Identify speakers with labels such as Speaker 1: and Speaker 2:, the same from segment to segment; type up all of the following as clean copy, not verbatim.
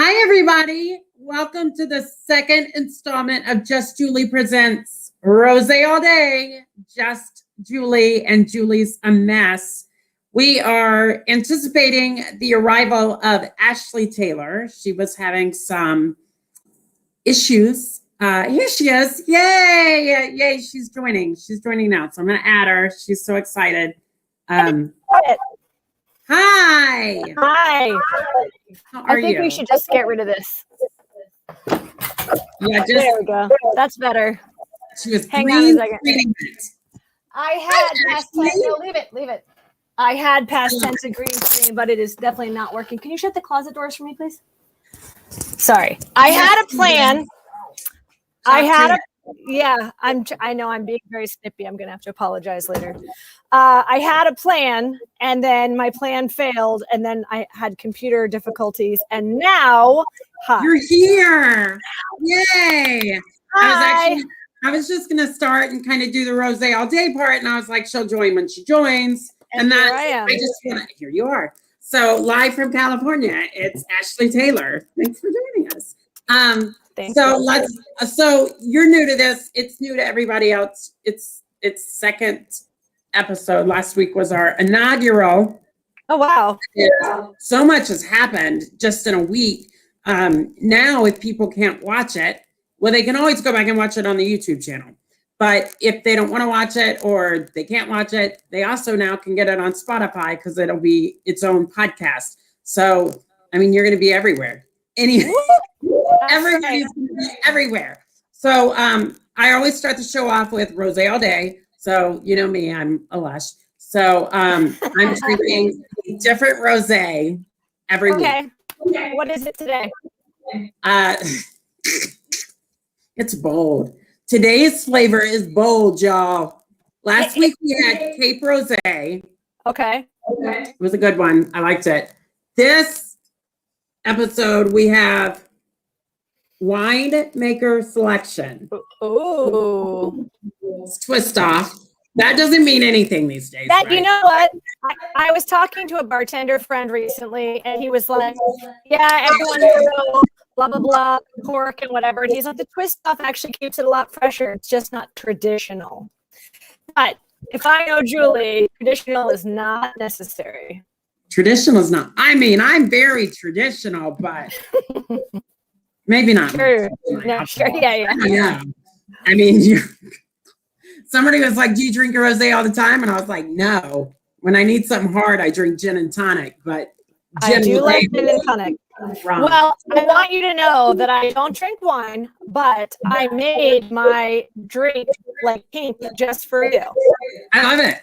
Speaker 1: Hi, everybody. Welcome to the second installment of Just Juleigh Presents Rosé All Day, Just Juleigh and Juleigh's a Mess. We are anticipating the arrival of Ashley Taylor. She was having some issues. Here she is. Yay. Yay. She's joining. She's joining now. So I'm going to add her. She's so excited. Hi.
Speaker 2: Hi.
Speaker 1: How are you?
Speaker 2: I think we should just get rid of this.
Speaker 1: Yeah,
Speaker 2: there we go. That's better.
Speaker 1: She was
Speaker 2: Hang on a second.
Speaker 1: it.
Speaker 2: I had past tense. No, leave it. I had past tense and green screen, but it is definitely not working. Can you shut the closet doors for me, please? Sorry. I had a plan. I know I'm being very snippy. I'm going to have to apologize later. I had a plan, and then my plan failed, and then I had computer difficulties, and now,
Speaker 1: You're here. Yay.
Speaker 2: Hi.
Speaker 1: I was just going to start and kind of do the Rosé All Day part, and I was like, she'll join when she joins. And
Speaker 2: here I am.
Speaker 1: Here you are. So live from California, it's Ashley Taylor. Thanks for joining us. So you're new to this. It's new to everybody else. It's second episode. Last week was our inaugural.
Speaker 2: Oh, wow.
Speaker 1: So much has happened just in a week. Now, if people can't watch it, well, they can always go back and watch it on the YouTube channel. But if they don't want to watch it or they can't watch it, they also now can get it on Spotify because it'll be its own podcast. So, I mean, you're going to be everywhere. Everybody's going to be everywhere. So I always start the show off with Rosé All Day. So you know me, I'm a lush. So I'm drinking a different rosé every week.
Speaker 2: Okay. What is it today?
Speaker 1: It's bold. Today's flavor is bold, y'all. Last week we had Cape Rosé.
Speaker 2: Okay.
Speaker 1: It was a good one. I liked it. This episode we have Winemaker selection.
Speaker 2: Ooh.
Speaker 1: Twist off. That doesn't mean anything these days.
Speaker 2: That,
Speaker 1: right?
Speaker 2: You know what? I was talking to a bartender friend recently, and he was like, yeah, everyone knows blah, blah, blah, pork and whatever. And he's like, the twist off actually keeps it a lot fresher. It's just not traditional. But if I know Juleigh, traditional is not necessary.
Speaker 1: Traditional is not. I mean, I'm very traditional, but maybe not.
Speaker 2: Sure. No, sure. Yeah.
Speaker 1: I mean, somebody was like, do you drink a rosé all the time? And I was like, no. When I need something hard, I drink gin and tonic. But
Speaker 2: I do like gin and tonic.
Speaker 1: Wrong.
Speaker 2: Well, I want you to know that I don't drink wine, but I made my drink like pink just for you.
Speaker 1: I love it.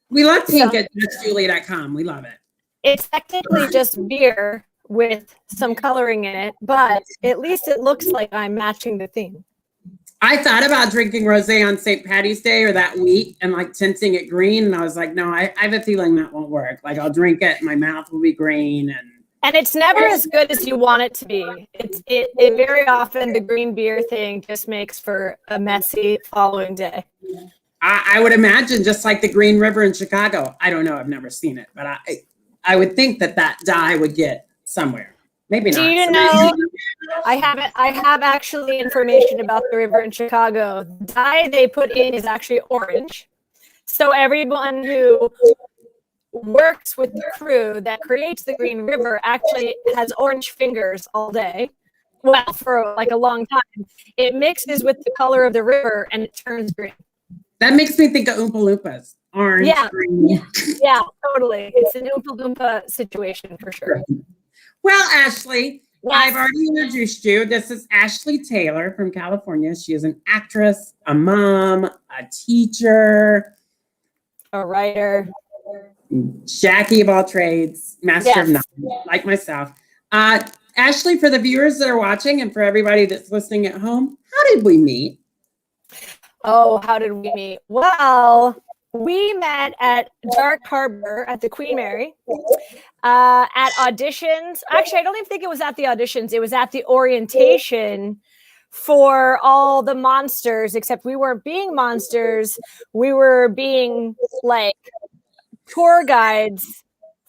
Speaker 1: We love pink at justjuleigh.com. We love it.
Speaker 2: It's technically just beer with some coloring in it, but at least it looks like I'm matching the theme.
Speaker 1: I thought about drinking rosé on St. Patty's Day or that week and like tinting it green. And I was like, no, I have a feeling that won't work. Like I'll drink it, my mouth will be green.
Speaker 2: And it's never as good as you want it to be. It very often, the green beer thing just makes for a messy following day.
Speaker 1: I would imagine just like the Green River in Chicago. I don't know. I've never seen it, but I would think that dye would get somewhere. Maybe not.
Speaker 2: Do you know? I have actually information about the river in Chicago. The dye they put in is actually orange. So everyone who works with the crew that creates the Green River actually has orange fingers all day. Well, for like a long time. It mixes with the color of the river and it turns green.
Speaker 1: That makes me think of Oompa Loompas. Orange, green.
Speaker 2: Yeah, totally. It's an Oompa Loompa situation for sure.
Speaker 1: Well, Ashley,
Speaker 2: yes.
Speaker 1: I've already introduced you. This is Ashley Taylor from California. She is an actress, a mom, a teacher,
Speaker 2: a writer,
Speaker 1: Jackie of all trades, master of none, like myself. Ashley, for the viewers that are watching and for everybody that's listening at home, how did we meet?
Speaker 2: Oh, how did we meet? Well, we met at Dark Harbor at the Queen Mary at auditions. Actually, I don't even think it was at the auditions. It was at the orientation for all the monsters, except we weren't being monsters. We were being like tour guides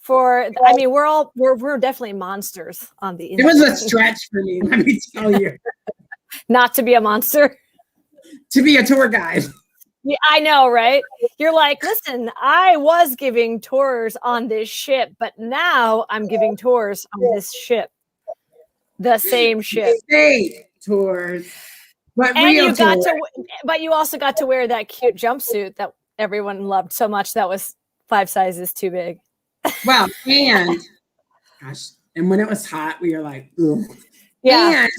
Speaker 2: I mean, we're definitely monsters on the
Speaker 1: It was a stretch for me, let me tell you,
Speaker 2: not to be a monster.
Speaker 1: to be a tour guide.
Speaker 2: Yeah, I know, right? You're like, listen, I was giving tours on this ship, but now I'm giving tours on this ship. The same ship.
Speaker 1: State tours. But
Speaker 2: And
Speaker 1: real
Speaker 2: you got
Speaker 1: tours.
Speaker 2: but you also got to wear that cute jumpsuit that everyone loved so much that was 5 sizes too big.
Speaker 1: Well, and gosh, and when it was hot, we were like, ugh.
Speaker 2: Yeah.
Speaker 1: And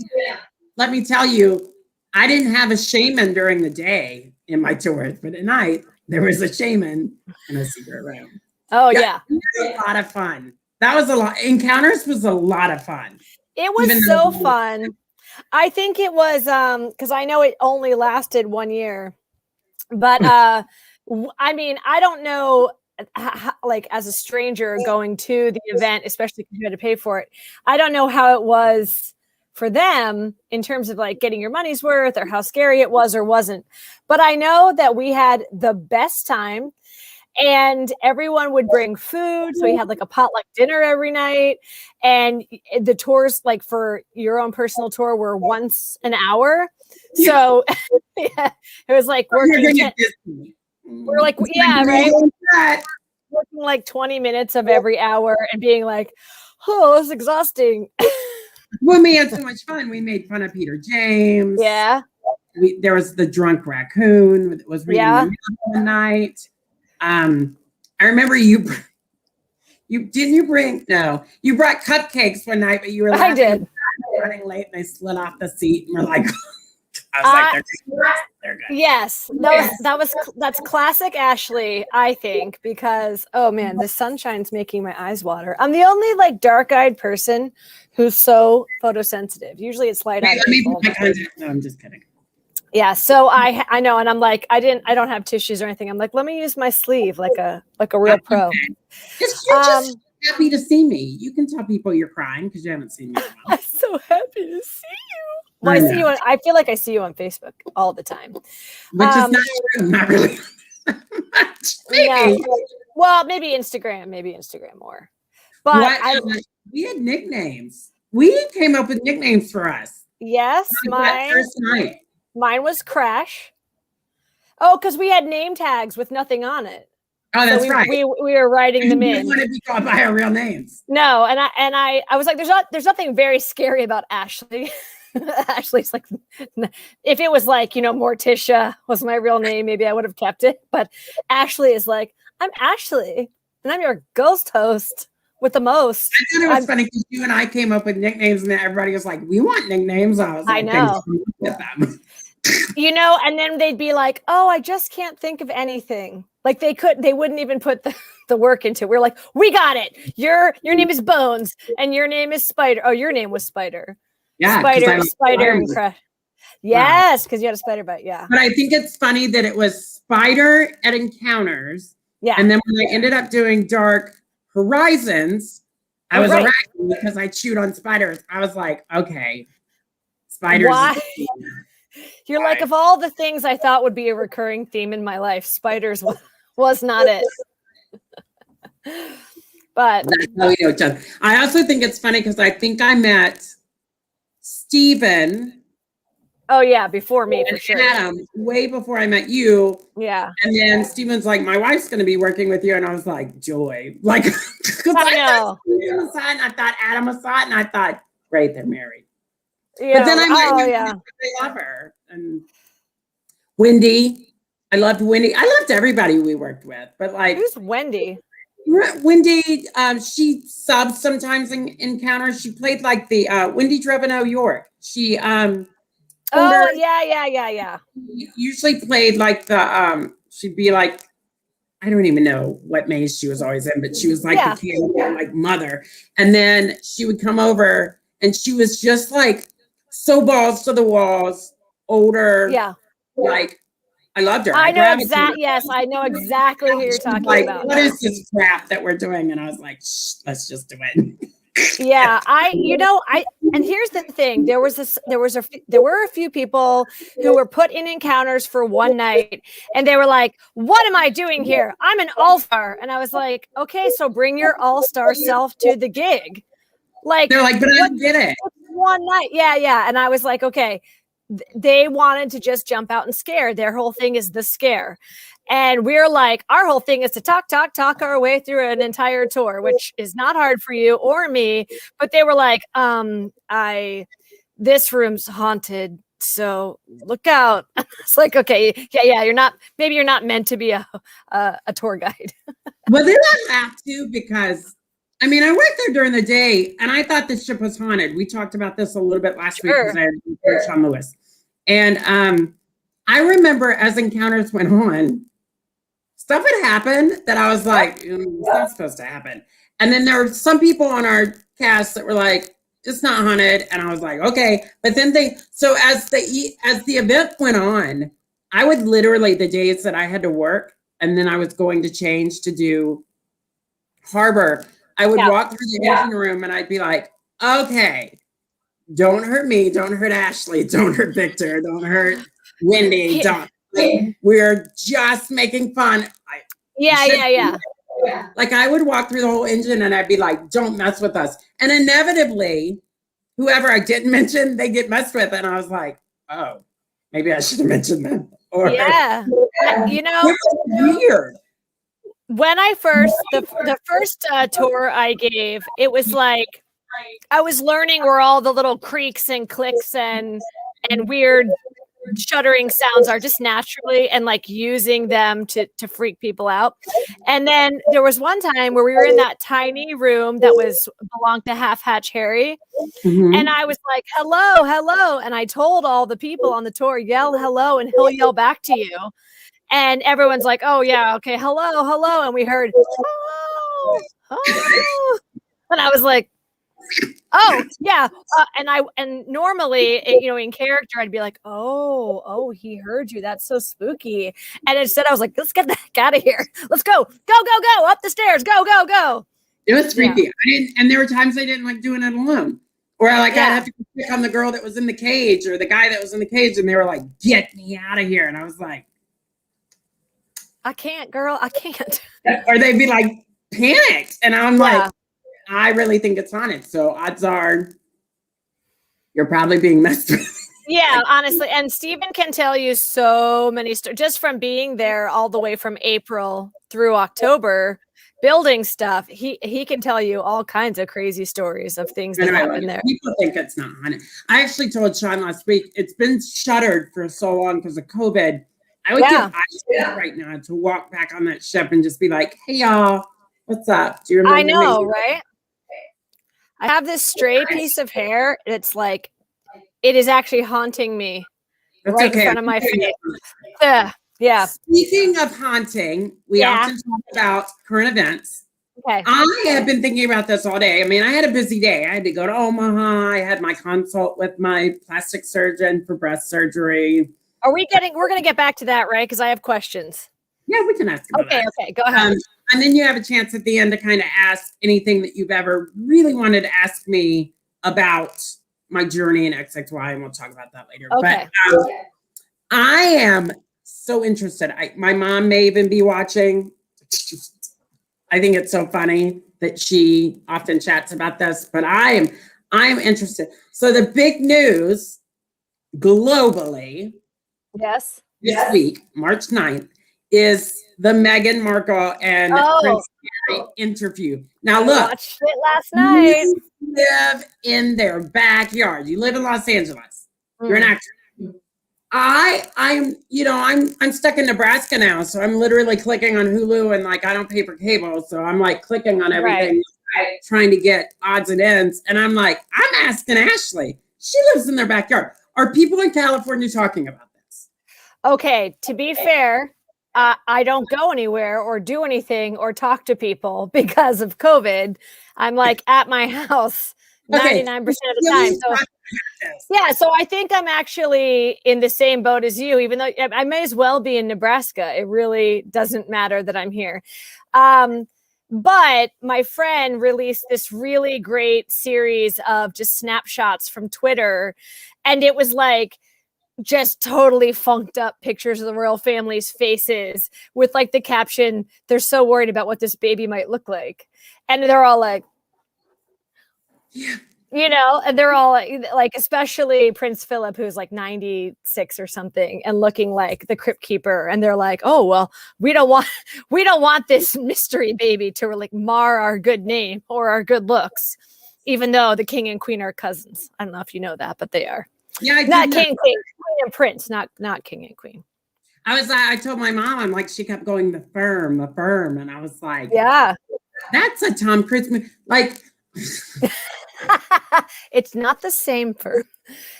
Speaker 1: let me tell you, I didn't have a shaman during the day in my tours, but at night there was a shaman in a secret room.
Speaker 2: Oh yeah.
Speaker 1: It was a lot of fun. That was a lot. Encounters was a lot of fun.
Speaker 2: It was so fun. I think it was because I know it only lasted 1 year, but I mean, I don't know. Like as a stranger going to the event, especially because you had to pay for it, I don't know how it was for them in terms of like getting your money's worth or how scary it was or wasn't. But I know that we had the best time and everyone would bring food. So we had like a potluck dinner every night. And the tours, like for your own personal tour, were once an hour. So yeah, it was like working. We're like, yeah, right. Working like 20 minutes of every hour and being like, oh, it's exhausting.
Speaker 1: When we had so much fun, we made fun of Peter James.
Speaker 2: Yeah.
Speaker 1: There was the drunk raccoon that was reading the news one night. I remember you brought cupcakes one night, but you were
Speaker 2: I did
Speaker 1: running late and they slid off the seat and we're like, I was like, they're good.
Speaker 2: Yes, that's classic Ashley, I think, because oh man, the sunshine's making my eyes water. I'm the only like dark-eyed person who's so photosensitive. Usually it's light-eyed people.
Speaker 1: No, I'm just kidding.
Speaker 2: Yeah, so I know, and I'm like, I don't have tissues or anything. I'm like, let me use my sleeve like a real pro.
Speaker 1: You're just happy to see me. You can tell people you're crying because you haven't seen me.
Speaker 2: I'm so happy to see you. Well, I see you. I feel like I see you on Facebook all the time,
Speaker 1: which is not true. Not really.
Speaker 2: Maybe. No. Well, maybe Instagram more. But
Speaker 1: we had nicknames. We came up with nicknames for us.
Speaker 2: Yes,
Speaker 1: first night.
Speaker 2: Mine was Crash. Oh, because we had name tags with nothing on it.
Speaker 1: Oh, that's right.
Speaker 2: We were writing them in.
Speaker 1: You want to be called by our real names.
Speaker 2: No, and I was like, there's nothing very scary about Ashley. Ashley's like, if it was like, Morticia was my real name, maybe I would have kept it. But Ashley is like, I'm Ashley, and I'm your ghost host with the most.
Speaker 1: I thought it was funny because you and I came up with nicknames, and everybody was like, we want nicknames. I was like,
Speaker 2: I know. And then they'd be like, oh, I just can't think of anything. Like they wouldn't even put the work into it. We're like, we got it. Your name is Bones and your name is Spider. Oh, your name was Spider.
Speaker 1: Yeah.
Speaker 2: Spider and Crash. Yes, because you had a spider bite. Yeah.
Speaker 1: But I think it's funny that it was Spider at Encounters.
Speaker 2: Yeah.
Speaker 1: And then when I ended up doing Dark Horizons, I was right because I chewed on spiders. I was like, okay, spiders.
Speaker 2: Why? You're like, of all the things I thought would be a recurring theme in my life, spiders was not it. But
Speaker 1: that's how we know each other. I also think it's funny because I think I met Steven.
Speaker 2: Oh yeah, before me for sure.
Speaker 1: Adam, way before I met you.
Speaker 2: Yeah.
Speaker 1: And then Steven's like, my wife's going to be working with you, and I was like, joy, like, because
Speaker 2: I know.
Speaker 1: I thought Adam was saw it, and I thought, great, they're married.
Speaker 2: Yeah.
Speaker 1: But then I love her. And Wendy, I loved Wendy. I loved everybody we worked with, but like,
Speaker 2: who's Wendy?
Speaker 1: Wendy, she subs sometimes in Encounters. She played like the Wendy Dreveno York. She yeah. Usually played like the she'd be like, I don't even know what maze she was always in, but she was like the kid, like mother. And then she would come over and she was just like so balls to the walls, older.
Speaker 2: Yeah.
Speaker 1: Like I loved her.
Speaker 2: I know exactly. Yes, I know exactly who you're talking about.
Speaker 1: What is this crap that we're doing? And I was like, shh, let's just do it.
Speaker 2: Yeah, And here's the thing: there were a few people who were put in encounters for one night, and they were like, "What am I doing here? I'm an all-star." And I was like, "Okay, so bring your all-star self to the gig." Like,
Speaker 1: they're like, but I don't get it.
Speaker 2: One night, yeah. And I was like, okay, they wanted to just jump out and scare. Their whole thing is the scare. And we're like, our whole thing is to talk our way through an entire tour, which is not hard for you or me. But they were like, this room's haunted, so look out. It's like, okay, yeah, you're not meant to be a tour guide.
Speaker 1: Well, then I laughed too, because I mean, I worked there during the day and I thought the ship was haunted. We talked about this a little bit last week because I had Sean Lewis. And I remember as encounters went on, stuff had happened that I was like, it's not supposed to happen. And then there were some people on our cast that were like, it's not haunted. And I was like, okay. But then so as the event went on, I would literally, the days that I had to work and then I was going to change to do Harbor, I would walk through the engine room and I'd be like, okay, don't hurt me. Don't hurt Ashley. Don't hurt Victor. Don't hurt Wendy. We're just making fun.
Speaker 2: Yeah.
Speaker 1: Like I would walk through the whole engine and I'd be like, don't mess with us. And inevitably, whoever I didn't mention, they get messed with. And I was like, oh, maybe I should have mentioned them. Or,
Speaker 2: you know,
Speaker 1: weird.
Speaker 2: When I the first tour I gave, it was like I was learning where all the little creaks and clicks and weird shuddering sounds are just naturally, and like using them to freak people out. And then there was one time where we were in that tiny room that belonged to Half Hatch Harry. Mm-hmm. And I was like, hello. And I told all the people on the tour, yell hello, and he'll yell back to you. And everyone's like, oh yeah, okay, hello. And we heard, oh. And I was like, oh yeah. And normally, in character, I'd be like, oh, he heard you. That's so spooky. And instead I was like, let's get the heck out of here. Let's go up the stairs. Go.
Speaker 1: It was creepy. Yeah. And there were times I didn't like doing it alone. Or I'd have to pick on the girl that was in the cage or the guy that was in the cage, and they were like, get me out of here. And I was like,
Speaker 2: I can't, girl. I can't.
Speaker 1: Or they'd be like panicked. And I'm like, I really think it's haunted. So odds are you're probably being messed with.
Speaker 2: Yeah, honestly. And Stephen can tell you so many stories just from being there all the way from April through October, building stuff. He can tell you all kinds of crazy stories of things that happen there.
Speaker 1: People think it's not haunted. I actually told Sean last week, it's been shuttered for so long because of COVID. I would give eyes right now to walk back on that ship and just be like, hey, y'all, what's up? Do you remember?
Speaker 2: I know, right? I have this stray piece of hair. It's like, it is actually haunting me in front of my face. Yeah.
Speaker 1: Speaking of haunting, we often talk about current events.
Speaker 2: Okay.
Speaker 1: I have been thinking about this all day. I mean, I had a busy day. I had to go to Omaha. I had my consult with my plastic surgeon for breast surgery.
Speaker 2: We're going to get back to that, right? Because I have questions.
Speaker 1: Yeah, we can ask about that.
Speaker 2: Okay, go ahead.
Speaker 1: And then you have a chance at the end to kind of ask anything that you've ever really wanted to ask me about my journey in XXY, and we'll talk about that later.
Speaker 2: Okay.
Speaker 1: But I am so interested. My mom may even be watching. I think it's so funny that she often chats about this, but I am interested. So the big news globally
Speaker 2: this
Speaker 1: week, March 9th, is the Meghan Markle and Prince Harry interview. Now look,
Speaker 2: I watched it last night.
Speaker 1: You live in their backyard. You live in Los Angeles. You're an actor. I'm stuck in Nebraska now, so I'm literally clicking on Hulu, and like I don't pay for cable, so I'm like clicking on everything, trying to get odds and ends. And I'm like, I'm asking Ashley. She lives in their backyard. Are people in California talking about this?
Speaker 2: Okay, to be fair, I don't go anywhere or do anything or talk to people because of COVID. I'm like at my house 99% of the time. So so I think I'm actually in the same boat as you, even though I may as well be in Nebraska. It really doesn't matter that I'm here. But my friend released this really great series of just snapshots from Twitter, and it was like just totally funked up pictures of the royal family's faces with like the caption, "They're so worried about what this baby might look like." And they're all like, and they're all like, especially Prince Philip, who's like 96 or something and looking like the crypt keeper. And they're like, "Oh, well, we don't want this mystery baby to like mar our good name or our good looks, even though the king and queen are cousins." I don't know if you know that, but they are.
Speaker 1: Yeah,
Speaker 2: Not king, queen and prince, not king and queen.
Speaker 1: I told my mom, I'm like, she kept going, the firm. And I was like,
Speaker 2: yeah,
Speaker 1: that's a Tom Cruise movie. Like,
Speaker 2: it's not the same firm.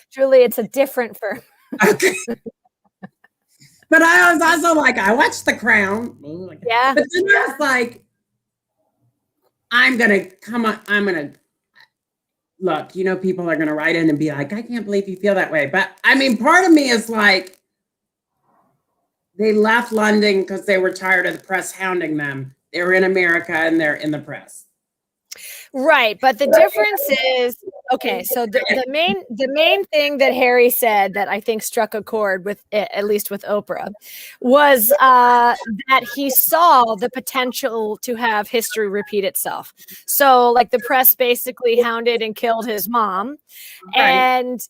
Speaker 2: Julie, it's a different firm.
Speaker 1: Okay. But I was also like, I watched The Crown.
Speaker 2: Yeah.
Speaker 1: But then I was like, I'm going to look, people are going to write in and be like, I can't believe you feel that way. But I mean, part of me is like, they left London because they were tired of the press hounding them. They were in America and they're in the press.
Speaker 2: Right. But the difference is, okay, so the main thing that Harry said that I think struck a chord with, at least with Oprah, was that he saw the potential to have history repeat itself. So like the press basically hounded and killed his mom, and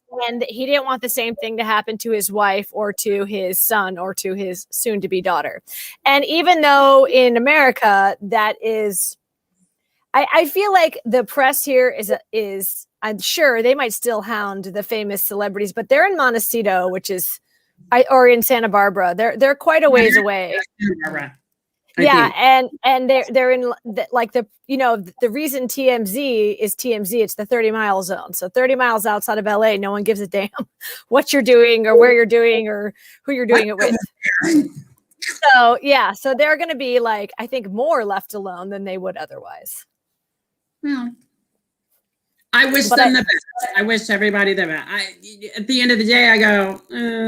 Speaker 2: he didn't want the same thing to happen to his wife or to his son or to his soon-to-be daughter. And even though in America that is, I feel like the press here is I'm sure they might still hound the famous celebrities, but they're in Montecito, which is, or in Santa Barbara. They're quite a ways away. Yeah, and they're in the reason TMZ is TMZ. It's the 30-mile zone. So 30 miles outside of LA, no one gives a damn what you're doing or where you're doing or who you're doing it with. So yeah, so they're going to be like, I think, more left alone than they would otherwise.
Speaker 1: Well, I wish them the best. I wish everybody the best. At the end of the day, I go,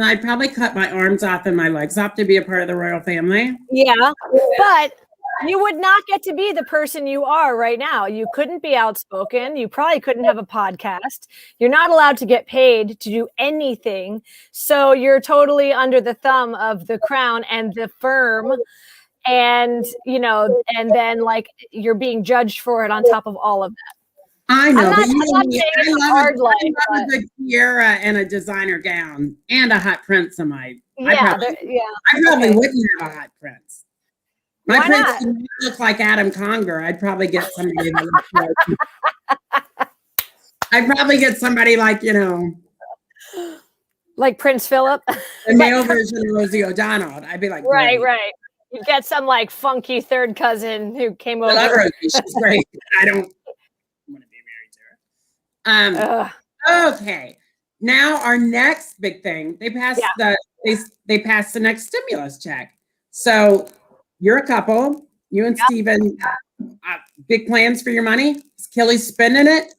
Speaker 1: I'd probably cut my arms off and my legs off to be a part of the royal family.
Speaker 2: Yeah, but you would not get to be the person you are right now. You couldn't be outspoken. You probably couldn't have a podcast. You're not allowed to get paid to do anything. So you're totally under the thumb of the crown and the firm. And, and then like you're being judged for it on top of all of that.
Speaker 1: I know.
Speaker 2: I'm not saying it's a hard life.
Speaker 1: I love a good tiara and a designer gown and a hot prince in my.
Speaker 2: Yeah,
Speaker 1: I probably wouldn't have a hot prince. My prince would look like Adam Conger. I'd probably get somebody. I'd probably get somebody like
Speaker 2: like Prince Philip,
Speaker 1: the male version of Rosie O'Donnell. I'd be like,
Speaker 2: right. You get some like funky third cousin who came over.
Speaker 1: I love Rosie. She's great. I don't want to be married to her. Okay. Now our next big thing. They passed they passed the next stimulus check. So you're a couple. You and Steven, big plans for your money? Is Kelly spending it?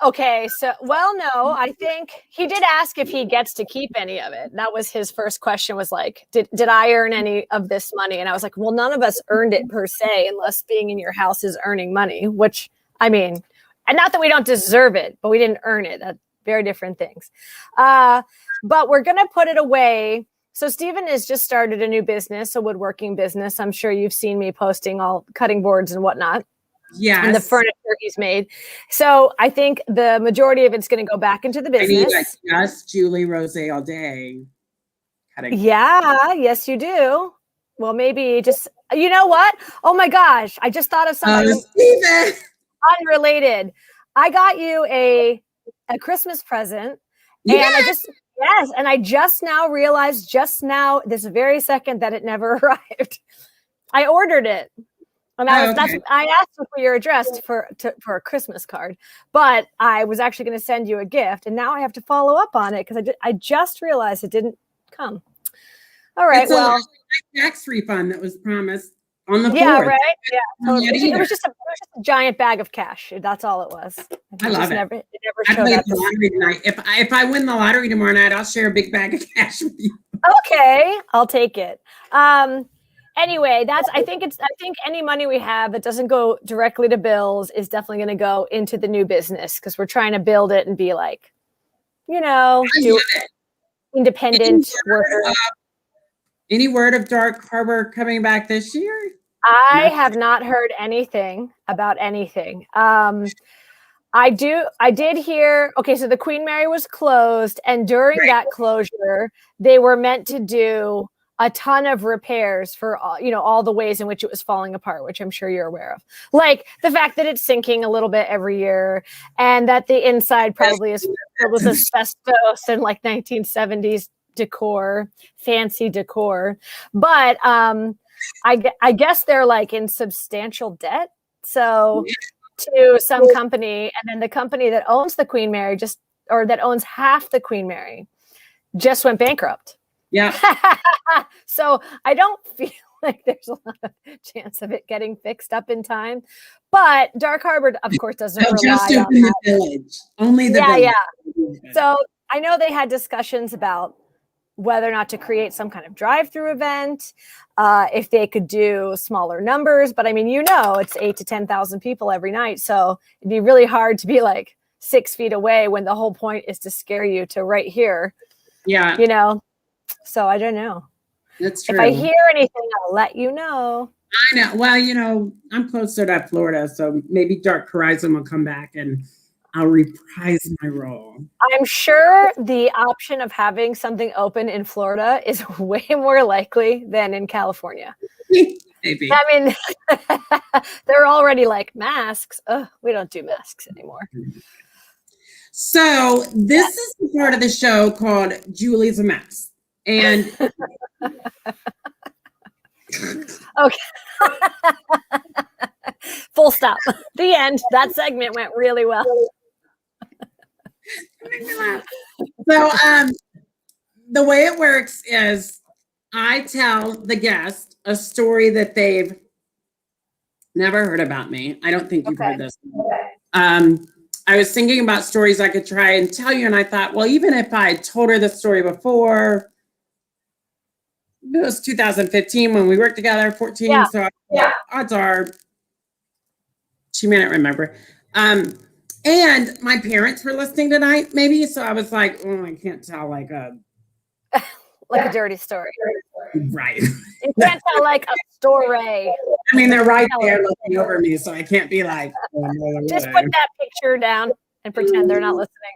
Speaker 2: Okay. So, well, no, I think he did ask if he gets to keep any of it. That was his first question, was like, did I earn any of this money? And I was like, well, none of us earned it per se, unless being in your house is earning money, which I mean, and not that we don't deserve it, but we didn't earn it. That's very different things. But we're going to put it away. So Steven has just started a new business, a woodworking business. I'm sure you've seen me posting all cutting boards and whatnot.
Speaker 1: Yes.
Speaker 2: And the furniture he's made. So I think the majority of it's going to go back into the business.
Speaker 1: I need like just Juleigh Rose all day.
Speaker 2: Yeah, yes, you do. Well, maybe just, you know what? Oh my gosh. I just thought of something unrelated. I got you a Christmas present. And I just now realized this very second that it never arrived. I ordered it. And I asked you for your address for a Christmas card, but I was actually going to send you a gift, and now I have to follow up on it because I just realized it didn't come. All right,
Speaker 1: a tax refund that was promised on the 4th.
Speaker 2: Yeah, right. Yeah, totally. It was just a giant bag of cash. That's all it was.
Speaker 1: I love it.
Speaker 2: It never
Speaker 1: I
Speaker 2: showed
Speaker 1: played
Speaker 2: up.
Speaker 1: the lottery tonight. If I win the lottery tomorrow night, I'll share a big bag of cash with you.
Speaker 2: Okay, I'll take it. Anyway, I think any money we have that doesn't go directly to bills is definitely going to go into the new business because we're trying to build it and be like, do independent worker.
Speaker 1: Any word of Dark Harbor coming back this year?
Speaker 2: I have not heard anything about anything. I did hear, okay, so the Queen Mary was closed, and during that closure, they were meant to do a ton of repairs for all the ways in which it was falling apart, which I'm sure you're aware of. Like the fact that it's sinking a little bit every year, and that the inside probably is filled with asbestos and like 1970s decor, fancy decor. But I guess they're like in substantial debt. So to some company, and then the company that owns the Queen Mary that owns half the Queen Mary just went bankrupt.
Speaker 1: Yeah.
Speaker 2: So I don't feel like there's a lot of chance of it getting fixed up in time. But Dark Harbor, of course, doesn't rely
Speaker 1: just
Speaker 2: on
Speaker 1: open the village. Only the village.
Speaker 2: Yeah. So I know they had discussions about whether or not to create some kind of drive-through event, if they could do smaller numbers. But I mean, it's 8,000 to 10,000 people every night. So it'd be really hard to be like 6 feet away when the whole point is to scare you to right here.
Speaker 1: Yeah.
Speaker 2: So I don't know.
Speaker 1: That's true.
Speaker 2: If I hear anything, I'll let you know.
Speaker 1: I know. Well, I'm closer to Florida, so maybe Dark Horizon will come back and I'll reprise my role.
Speaker 2: I'm sure the option of having something open in Florida is way more likely than in California.
Speaker 1: Maybe.
Speaker 2: I mean, they're already like masks. We don't do masks anymore.
Speaker 1: So this is the part of the show called Julie's a Mess. And
Speaker 2: okay. Full stop. The end. That segment went really well.
Speaker 1: So the way it works is I tell the guest a story that they've never heard about me. I don't think you've heard this. I was thinking about stories I could try and tell you, and I thought, well, even if I told her the story before, it was 2015 when we worked together, 14. So odds are she may not remember. And my parents were listening tonight, maybe. So I was like, oh, I can't tell like a
Speaker 2: dirty story.
Speaker 1: Right.
Speaker 2: You can't tell like a story.
Speaker 1: I mean, they're right there looking over me, so I can't be like, oh, no,
Speaker 2: just put that picture down and pretend they're not listening.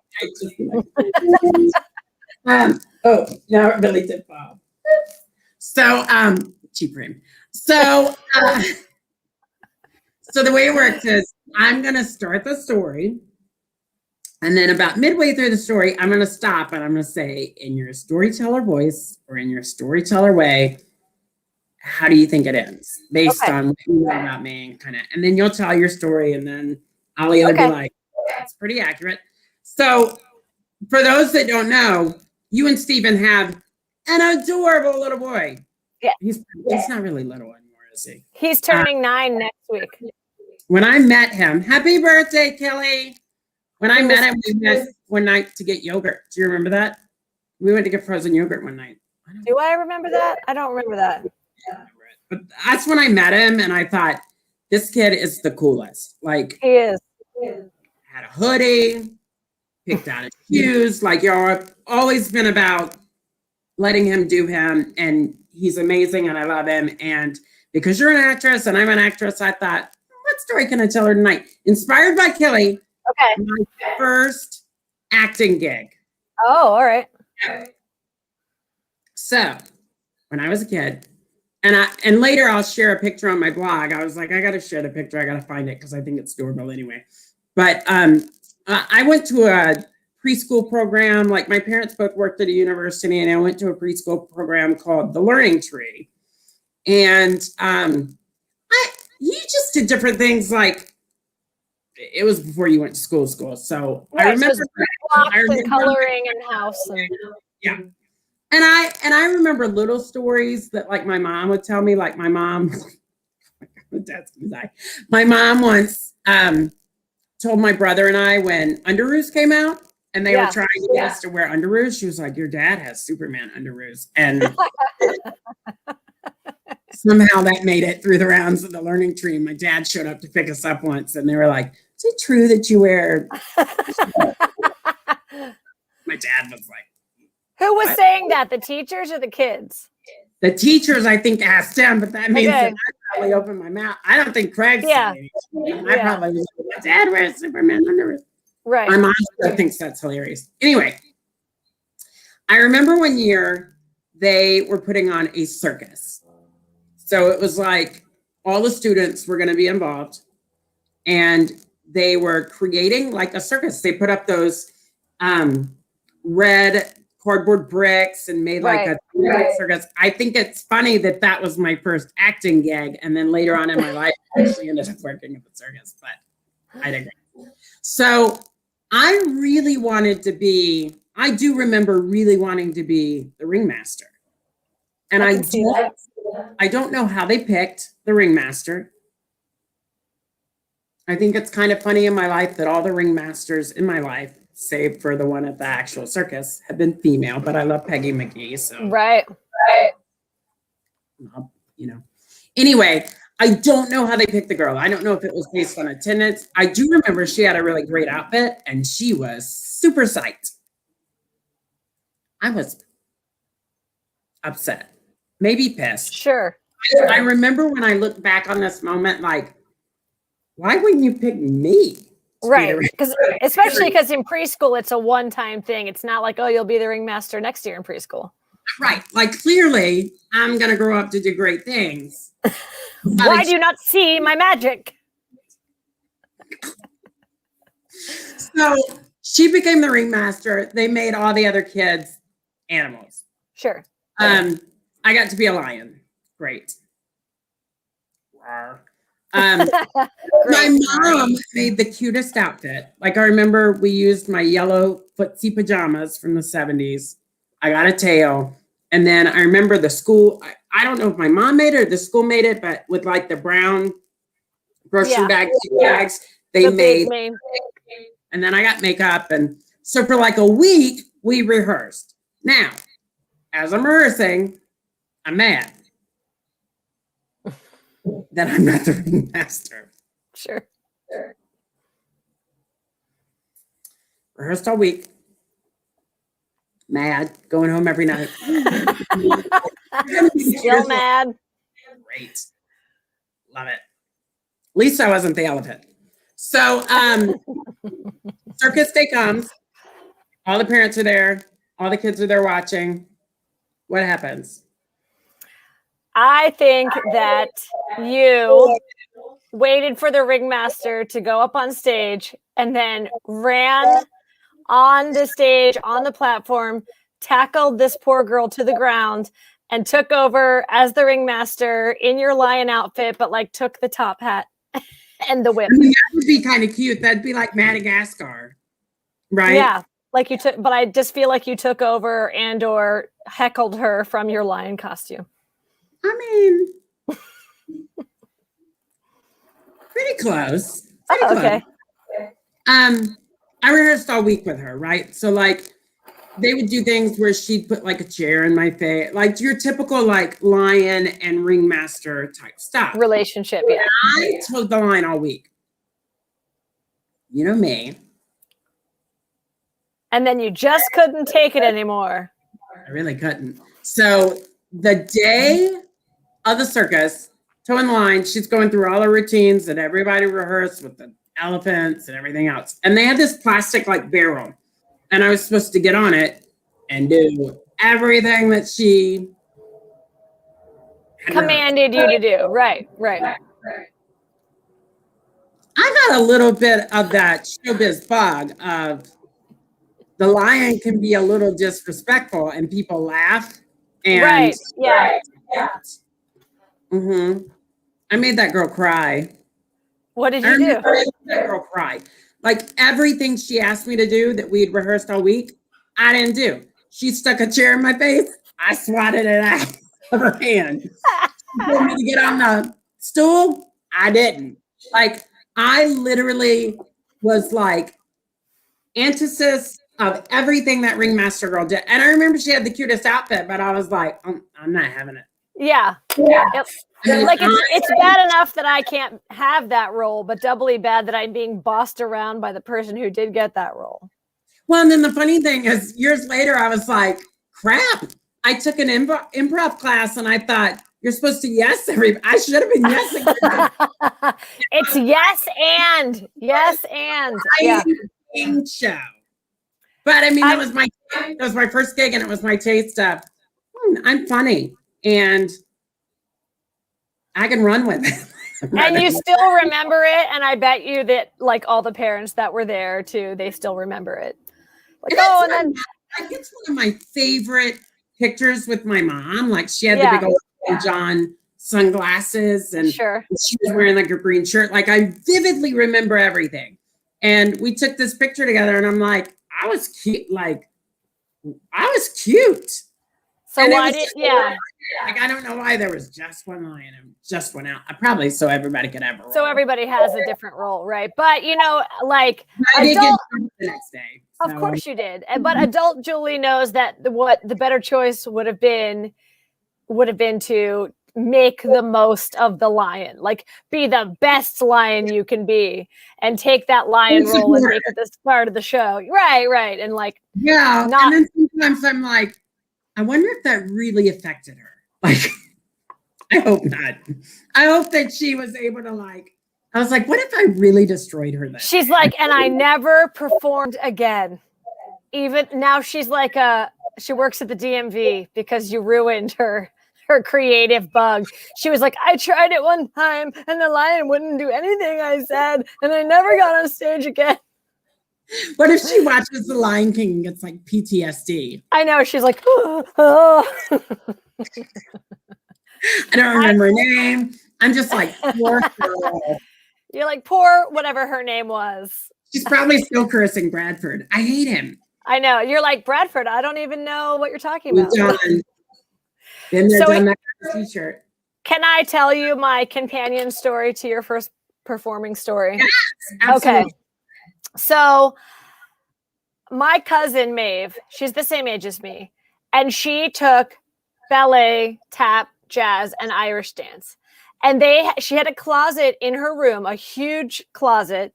Speaker 1: Oh, no, it really did fall. So, cheap room. So, so the way it works is I'm going to start the story. And then about midway through the story, I'm going to stop and I'm going to say, in your storyteller voice or in your storyteller way, how do you think it ends? Based on what you know about me, and then you'll tell your story, and then I'll either be like, that's pretty accurate. So for those that don't know, you and Stephen have an adorable little boy.
Speaker 2: Yeah.
Speaker 1: He's not really little anymore, is he?
Speaker 2: He's turning 9 next week.
Speaker 1: When I met him, happy birthday, Kelly. When I met him, we met one night to get yogurt. Do you remember that? We went to get frozen yogurt one night.
Speaker 2: Do I remember that? I don't remember that.
Speaker 1: Yeah, but that's when I met him, and I thought, this kid is the coolest. Like,
Speaker 2: he is.
Speaker 1: Had a hoodie, picked out his shoes. Like, I've always been about letting him do him, and he's amazing, and I love him. And because you're an actress and I'm an actress, I thought, what story can I tell her tonight? Inspired by Kelly.
Speaker 2: Okay.
Speaker 1: My first acting gig.
Speaker 2: Oh, all right.
Speaker 1: So when I was a kid, and later I'll share a picture on my blog. I was like, I got to share the picture. I got to find it because I think it's adorable anyway. But I went to a preschool program. Like, my parents both worked at a university, and I went to a preschool program called The Learning Tree. And you just did different things. Like, it was before you went to school. So
Speaker 2: right,
Speaker 1: I remember,
Speaker 2: coloring and house. And,
Speaker 1: yeah. And I remember little stories that, like, my mom would tell me. Like, my mom, Dad's gonna die. My mom once told my brother and I, when underoos came out and they were trying to get us to wear underoos, she was like, your dad has Superman underoos. And Somehow that made it through the rounds of the learning tree. My dad showed up to pick us up once, and they were like, "Is it true that you wear?" My dad was like,
Speaker 2: Who was saying that? The teachers or the kids?
Speaker 1: the teachers, I think, asked him, but that means that I probably opened my mouth. I don't think Craig said anything. I probably was like, my dad wears Superman underwear.
Speaker 2: Right.
Speaker 1: My mom still thinks that's hilarious. Anyway, I remember one year they were putting on a circus. So it was like all the students were going to be involved, and they were creating like a circus. They put up those red cardboard bricks and made like a circus. I think it's funny that that was my first acting gig. And then later on in my life, I actually ended up working at the circus, but I digress. So I really wanted to be, I do remember really wanting to be the ringmaster. And I don't know how they picked the ringmaster. I think it's kind of funny in my life that all the ringmasters in my life, save for the one at the actual circus, have been female, but I love Peggy McGee. So
Speaker 2: right.
Speaker 1: You know, anyway, I don't know how they picked the girl. I don't know if it was based on attendance. I do remember she had a really great outfit and she was super psyched. I was upset, maybe pissed.
Speaker 2: Sure.
Speaker 1: I remember when I look back on this moment, like, why wouldn't you pick me?
Speaker 2: Right. Because especially because in preschool, it's a one-time thing. It's not like, oh, you'll be the ringmaster next year in preschool.
Speaker 1: Right. Like, clearly, I'm going to grow up to do great things.
Speaker 2: Why do you not see my magic?
Speaker 1: So she became the ringmaster. They made all the other kids animals.
Speaker 2: Sure.
Speaker 1: I got to be a lion. Great. My mom made the cutest outfit. Like, I remember we used my yellow footsie pajamas from the 70s. I got a tail. And then I remember the school, I don't know if my mom made it or the school made it, but with like the brown grocery bags, they made. And then I got makeup. And so for like a week, we rehearsed. Now, as I'm rehearsing, I'm mad that I'm not the ringmaster.
Speaker 2: Sure.
Speaker 1: Rehearsed all week. Mad. Going home every night.
Speaker 2: Still mad.
Speaker 1: Great. Love it. At least I wasn't the elephant. So circus day comes. All the parents are there. All the kids are there watching. What happens?
Speaker 2: I think that you waited for the ringmaster to go up on stage and then ran on the stage, on the platform, tackled this poor girl to the ground and took over as the ringmaster in your lion outfit, but like took the top hat and the whip.
Speaker 1: I mean, that would be kind of cute. That'd be like Madagascar, right?
Speaker 2: Yeah. Like you took, but I just feel like you took over and or heckled her from your lion costume.
Speaker 1: I mean, pretty close.
Speaker 2: Okay.
Speaker 1: I rehearsed all week with her, right? So like they would do things where she'd put like a chair in my face, like your typical like lion and ringmaster type stuff.
Speaker 2: Relationship, yeah.
Speaker 1: I told the line all week. You know me.
Speaker 2: And then you just couldn't take it anymore.
Speaker 1: I really couldn't. So the day of the circus, toeing the line, she's going through all the routines that everybody rehearsed with the elephants and everything else. And they had this plastic like barrel. And I was supposed to get on it and do everything that she
Speaker 2: commanded you to do. Right.
Speaker 1: I got a little bit of that showbiz bug of the lion can be a little disrespectful and people laugh. And
Speaker 2: right. Yeah.
Speaker 1: I made that girl cry.
Speaker 2: What did you do?
Speaker 1: I made that girl cry. Like everything she asked me to do that we'd rehearsed all week, I didn't do. She stuck a chair in my face. I swatted it out of her hand. She told me to get on the stool. I didn't. Like I literally was like antithesis of everything that ringmaster girl did. And I remember she had the cutest outfit, but I was like, I'm not having it.
Speaker 2: Yeah.
Speaker 1: Yeah.
Speaker 2: Like it's bad enough that I can't have that role, but doubly bad that I'm being bossed around by the person who did get that role.
Speaker 1: Well, and then the funny thing is, years later, I was like, crap. I took an improv class and I thought, you're supposed to yes everybody. I should have been yesing everybody.
Speaker 2: It's yes and. Yeah.
Speaker 1: Show. But I mean, that was my first gig and it was my taste of, I'm funny and I can run with it.
Speaker 2: And you still remember it. And I bet you that like all the parents that were there too, they still remember it. Like, and then
Speaker 1: it's one of my favorite pictures with my mom. Like she had the big old John sunglasses and she was wearing like a green shirt. Like I vividly remember everything. And we took this picture together and I'm like, I was cute.
Speaker 2: So
Speaker 1: and
Speaker 2: why did
Speaker 1: like I don't know why there was just one line and just one out. Probably so everybody could have a role.
Speaker 2: So everybody has a different role, right? But like
Speaker 1: I did get the next day.
Speaker 2: So. Of course you did. But adult Julie knows that what the better choice would have been to make the most of the lion, like be the best lion you can be and take that lion role and make it this part of the show. Right. And like,
Speaker 1: and then sometimes I'm like, I wonder if that really affected her. Like, I hope not. I hope that she was able to I was like, what if I really destroyed her then?
Speaker 2: She's like, and I never performed again. Even now she's like, she works at the DMV because you ruined her creative bug. She was like, I tried it one time and the lion wouldn't do anything I said. And I never got on stage again.
Speaker 1: What if she watches The Lion King and gets like PTSD?
Speaker 2: I know. She's like, oh.
Speaker 1: I don't remember her name. I'm just like, poor girl.
Speaker 2: You're like, poor whatever her name was.
Speaker 1: She's probably still cursing Bradford. I hate him.
Speaker 2: I know. You're like, Bradford, I don't even know what you're talking about.
Speaker 1: Been there, done that t-shirt.
Speaker 2: Can I tell you my companion story to your first performing story?
Speaker 1: Yes, absolutely.
Speaker 2: Okay. So my cousin Maeve, she's the same age as me, and she took ballet, tap, jazz, and Irish dance. And she had a closet in her room, a huge closet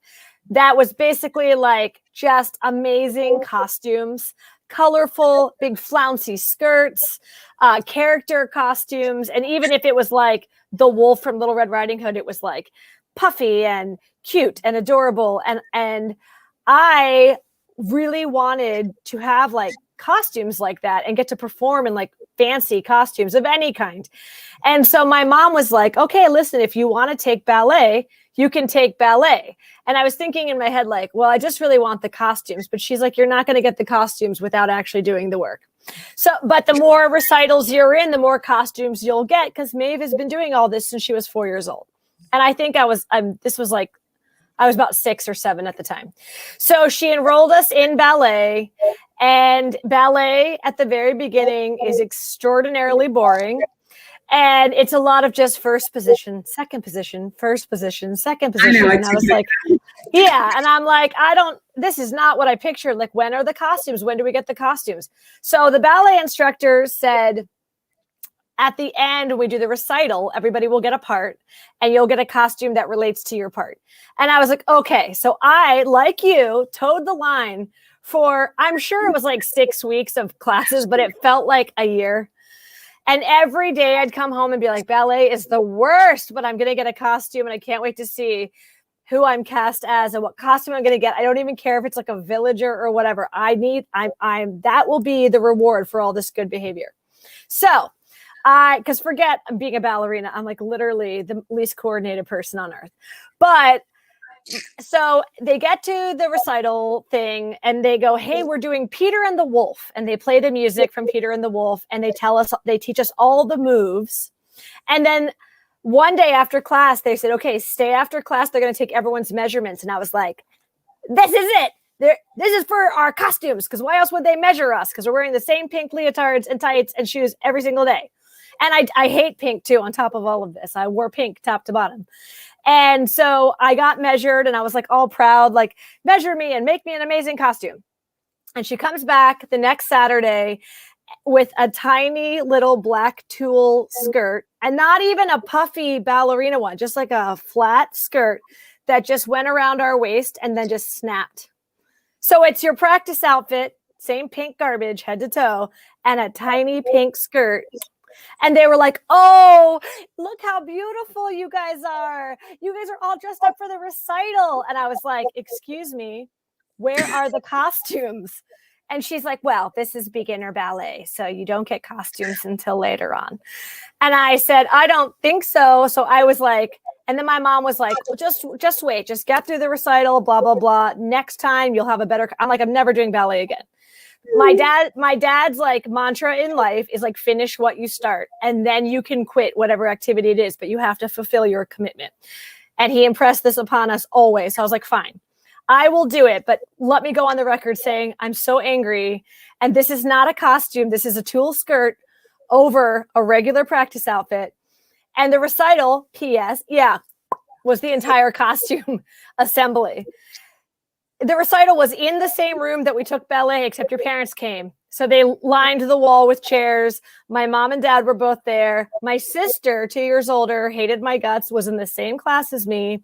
Speaker 2: that was basically like just amazing costumes, colorful, big flouncy skirts, character costumes. And even if it was like the wolf from Little Red Riding Hood, it was like puffy and cute and adorable. And I really wanted to have like costumes like that and get to perform in like fancy costumes of any kind. And so my mom was like, okay, listen, if you want to take ballet, you can take ballet. And I was thinking in my head, like, well, I just really want the costumes. But she's like, you're not going to get the costumes without actually doing the work. So, but the more recitals you're in, the more costumes you'll get, because Maeve has been doing all this since she was 4 years old. And I think I was about 6 or 7 at the time. So she enrolled us in ballet, and ballet at the very beginning is extraordinarily boring. And it's a lot of just first position, second position, first position, second position. And I was like, yeah. And I'm like, this is not what I pictured. Like, when are the costumes? When do we get the costumes? So the ballet instructor said, at the end, when we do the recital, everybody will get a part and you'll get a costume that relates to your part. And I was like, okay. So I, like you, towed the line for, I'm sure it was like 6 weeks of classes, but it felt like a year. And every day I'd come home and be like, ballet is the worst, but I'm going to get a costume and I can't wait to see who I'm cast as and what costume I'm going to get. I don't even care if it's like a villager or whatever. That will be the reward for all this good behavior. So because forget being a ballerina, I'm like literally the least coordinated person on earth. But so they get to the recital thing and they go, hey, we're doing Peter and the Wolf. And they play the music from Peter and the Wolf. And they teach us all the moves. And then one day after class, they said, okay, stay after class. They're going to take everyone's measurements. And I was like, this is it. This is for our costumes. Because why else would they measure us? Because we're wearing the same pink leotards and tights and shoes every single day. And I hate pink too, on top of all of this. I wore pink top to bottom. And so I got measured and I was like all proud, like, measure me and make me an amazing costume. And she comes back the next Saturday with a tiny little black tulle skirt, and not even a puffy ballerina one, just like a flat skirt that just went around our waist and then just snapped. So it's your practice outfit, same pink garbage, head to toe, and a tiny pink skirt. And they were like, oh, look how beautiful you guys are. You guys are all dressed up for the recital. And I was like, excuse me, where are the costumes? And she's like, well, this is beginner ballet, so you don't get costumes until later on. And I said, I don't think so. So I was like, and then my mom was like, well, just wait, just get through the recital, blah, blah, blah. Next time you'll have a better, I'm like, I'm never doing ballet again. My dad's like mantra in life is like, finish what you start, and then you can quit whatever activity it is, but you have to fulfill your commitment. And he impressed this upon us always. So I was like, fine, I will do it. But let me go on the record saying I'm so angry. And this is not a costume. This is a tulle skirt over a regular practice outfit. And the recital, P.S., was the entire costume assembly. The recital was in the same room that we took ballet, except your parents came. So they lined the wall with chairs. My mom and dad were both there. My sister, 2 years older, hated my guts, was in the same class as me.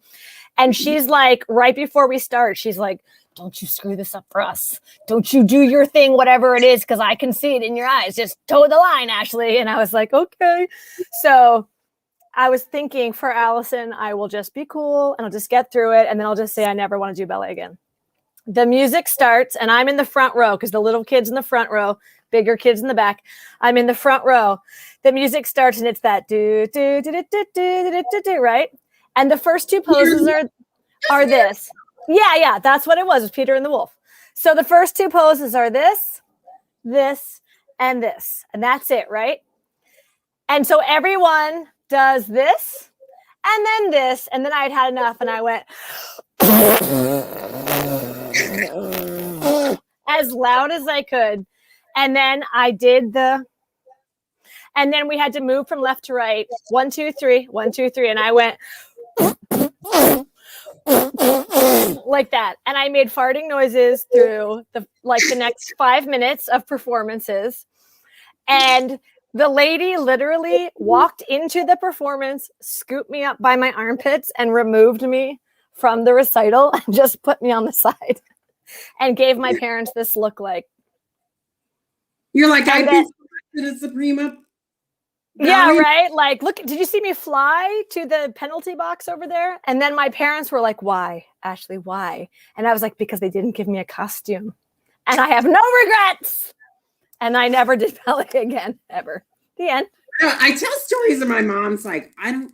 Speaker 2: And she's like, right before we start, she's like, don't you screw this up for us. Don't you do your thing, whatever it is, because I can see it in your eyes. Just toe the line, Ashley. And I was like, okay. So I was thinking, for Allison, I will just be cool and I'll just get through it. And then I'll just say I never want to do ballet again. The music starts and I'm in the front row because the little kids in the front row, bigger kids in the back. I'm in the front row. The music starts and it's that do, do, do, do, do, do, do, do, do, right? And the first two poses are this. Yeah, that's what it was. It was Peter and the Wolf. So the first two poses are this, this, and this. And that's it, right? And so everyone does this and then this. And then I'd had enough and I went as loud as I could. And then I did and then we had to move from left to right. 1, 2, 3, 1, 2, 3. And I went like that. And I made farting noises through the next 5 minutes of performances. And the lady literally walked into the performance, scooped me up by my armpits and removed me from the recital and just put me on the side and gave my parents this look like.
Speaker 1: You're like, I'd be the Suprema.
Speaker 2: Yeah, right? Like, look, did you see me fly to the penalty box over there? And then my parents were like, why, Ashley, why? And I was like, because they didn't give me a costume. And I have no regrets. And I never did ballet again, ever. The end.
Speaker 1: I tell stories of my mom's like, I don't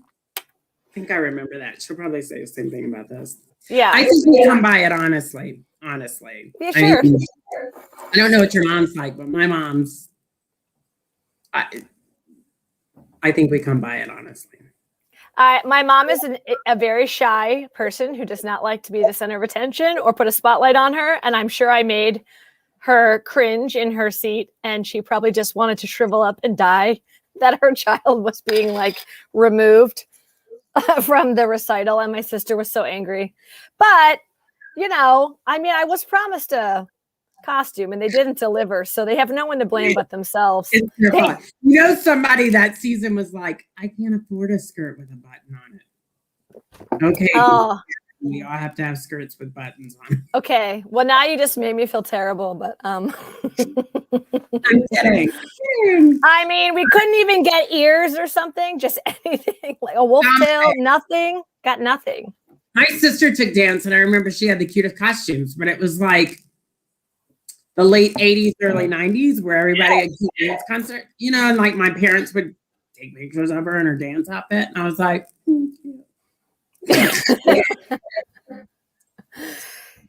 Speaker 1: think I remember that. She'll probably say the same thing about this.
Speaker 2: Yeah.
Speaker 1: I think we come by it honestly.
Speaker 2: Yeah, sure.
Speaker 1: I don't know what your mom's like, but my mom's, I think we come by it honestly.
Speaker 2: My mom is a very shy person who does not like to be the center of attention or put a spotlight on her. And I'm sure I made her cringe in her seat. And she probably just wanted to shrivel up and die that her child was being like removed from the recital. And my sister was so angry. But, you know, I mean, I was promised a costume and they didn't deliver, so they have no one to blame but themselves.
Speaker 1: You know, somebody that season was like, I can't afford a skirt with a button on it. Okay.
Speaker 2: Oh.
Speaker 1: We all have to have skirts with buttons on.
Speaker 2: Okay. Well, now you just made me feel terrible, but
Speaker 1: I'm kidding.
Speaker 2: I mean, we couldn't even get ears or something, just anything like a wolf tail, nothing. Got nothing.
Speaker 1: My sister took dance and I remember she had the cutest costumes, but it was like the late 80s, early 90s, where everybody had a dance concert, you know, and like my parents would take pictures of her in her dance outfit. And I was like,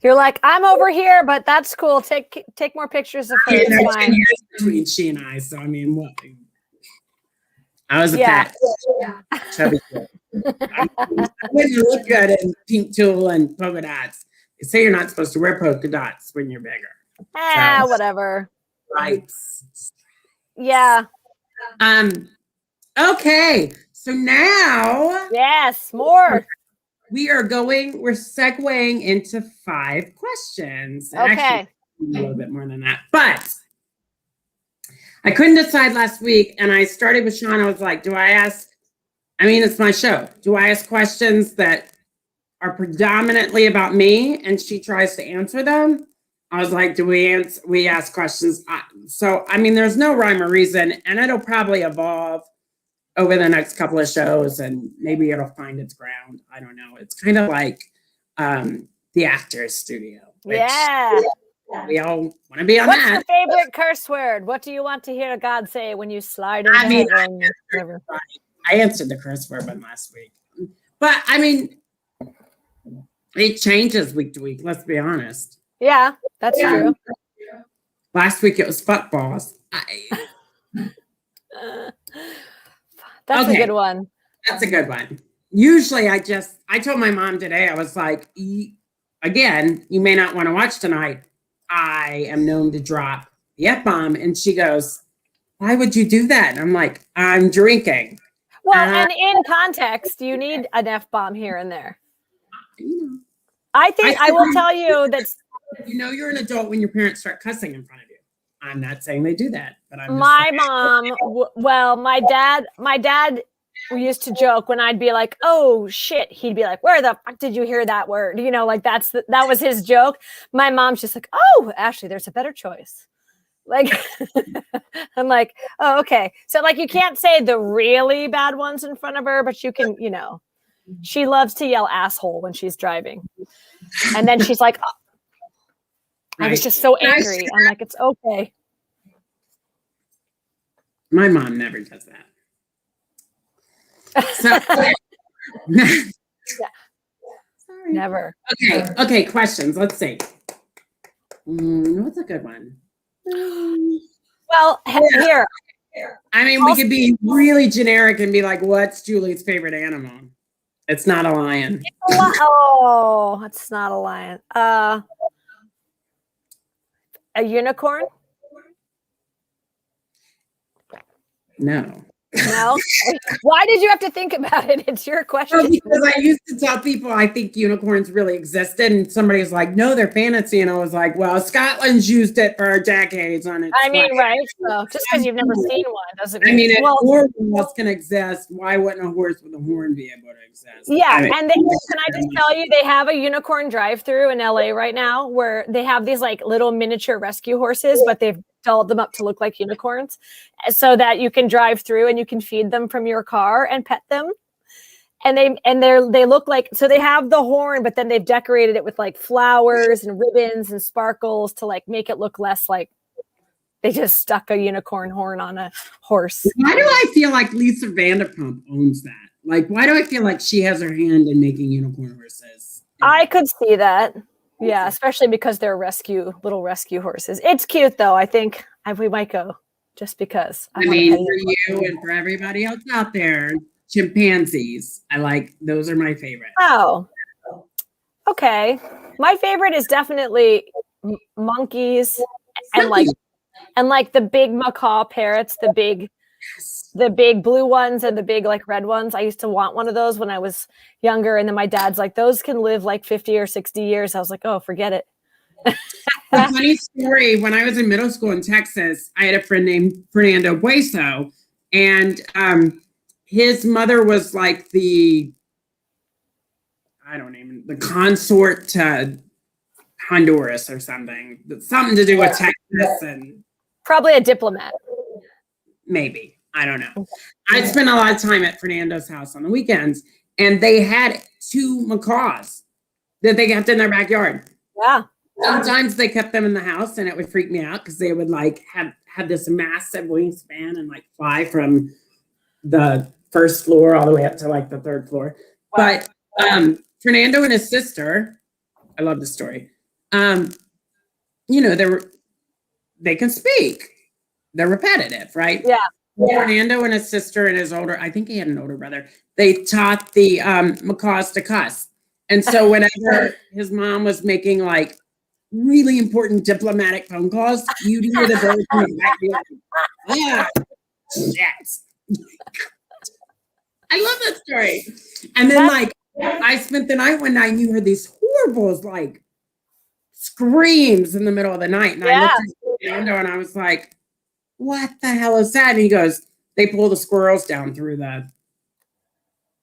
Speaker 2: You're like, I'm over here, but that's cool. Take more pictures of her.
Speaker 1: It's 10 years between she and I. So, I mean, what? I was a fat, chubby kid. I wouldn't look good in pink tulle and polka dots. They say you're not supposed to wear polka dots when you're bigger. So,
Speaker 2: whatever.
Speaker 1: Right.
Speaker 2: Yeah.
Speaker 1: Okay. So now.
Speaker 2: Yes, more.
Speaker 1: We're segueing into 5 questions.
Speaker 2: Okay.
Speaker 1: Actually, a little bit more than that. But I couldn't decide last week, and I started with Sean. I was like, do I ask? I mean, it's my show. Do I ask questions that are predominantly about me, and she tries to answer them? I was like, do we ask questions? So, I mean, there's no rhyme or reason, and it'll probably evolve over the next couple of shows, and maybe it'll find its ground. I don't know. It's kind of like the Actors Studio.
Speaker 2: Yeah.
Speaker 1: We all want to be on
Speaker 2: What's
Speaker 1: that.
Speaker 2: your favorite curse word? What do you want to hear God say when you slide into heaven?
Speaker 1: I answered the curse word one last week. But, I mean, it changes week to week, let's be honest.
Speaker 2: Yeah, that's true.
Speaker 1: Last week it was fuck balls.
Speaker 2: That's a good one.
Speaker 1: That's a good one. Usually I told my mom today, I was like, again, you may not want to watch tonight. I am known to drop the F-bomb. And she goes, why would you do that? And I'm like, I'm drinking.
Speaker 2: Well, and in context, you need an F-bomb here and there. I think I will tell you that.
Speaker 1: You know, you're an adult when your parents start cussing in front of you. I'm not saying they do that, but I'm
Speaker 2: my mom. Well, my dad used to joke when I'd be like, "Oh shit," he'd be like, "Where the fuck did you hear that word?" You know, like that was his joke. My mom's just like, "Oh, Ashley, there's a better choice." Like, I'm like, "Oh, okay." So like, you can't say the really bad ones in front of her, but you can, you know. She loves to yell asshole when she's driving, and then she's like, oh, I was just so angry. I'm like, it's okay.
Speaker 1: My mom never does that. So,
Speaker 2: yeah. Sorry. Never.
Speaker 1: Okay. Questions. Let's see. What's a good one?
Speaker 2: Well, here.
Speaker 1: I mean, we could be really generic and be like, "What's Julie's favorite animal?" It's not a lion.
Speaker 2: Oh, it's not a lion. A unicorn?
Speaker 1: No.
Speaker 2: No? Why did you have to think about it? It's your question.
Speaker 1: Well, because I used to tell people I think unicorns really existed, and somebody was like, no, they're fantasy. And I was like, well, Scotland's used it for decades on its
Speaker 2: right. So just because you've never seen one doesn't mean.
Speaker 1: I mean, if horse can exist, why wouldn't a horse with a horn be able to exist?
Speaker 2: Yeah, I mean, and can I just tell you, they have a unicorn drive-through in LA right now where they have these like little miniature rescue horses, but they've dolled them up to look like unicorns so that you can drive through and you can feed them from your car and pet them. And they look like, so they have the horn, but then they've decorated it with like flowers and ribbons and sparkles to like make it look less like they just stuck a unicorn horn on a horse.
Speaker 1: Why do I feel like Lisa Vanderpump owns that? Like, why do I feel like she has her hand in making unicorn horses?
Speaker 2: I could see that. Yeah, especially because they're little rescue horses. It's cute though. I think we might go just because.
Speaker 1: I mean, for you and for everybody else out there, chimpanzees. Those are my favorite.
Speaker 2: Oh, okay. My favorite is definitely monkeys and like the big macaw parrots, the big blue ones and the big like red ones. I used to want one of those when I was younger. And then my dad's like, those can live like 50 or 60 years. I was like, oh, forget it.
Speaker 1: A funny story. When I was in middle school in Texas, I had a friend named Fernando Bueso, and his mother was like the consort to Honduras or something to do with Texas, and
Speaker 2: probably a diplomat.
Speaker 1: Maybe. I don't know. I spent a lot of time at Fernando's house on the weekends, and they had 2 macaws that they kept in their backyard.
Speaker 2: Yeah.
Speaker 1: Sometimes they kept them in the house, and it would freak me out because they would like have this massive wingspan and like fly from the first floor all the way up to like the 3rd floor. Wow. But Fernando and his sister, I love the story. They can speak. They're repetitive, right?
Speaker 2: Yeah.
Speaker 1: Fernando and his sister and I think he had an older brother, they taught the macaws to cuss. And so whenever his mom was making like really important diplomatic phone calls, you'd hear the birds in the back be like, yeah, yes. I love that story. And then like I spent the night one night and you heard these horrible like screams in the middle of the night. And I looked at Fernando and I was like, what the hell is that? And he goes, they pull the squirrels down through the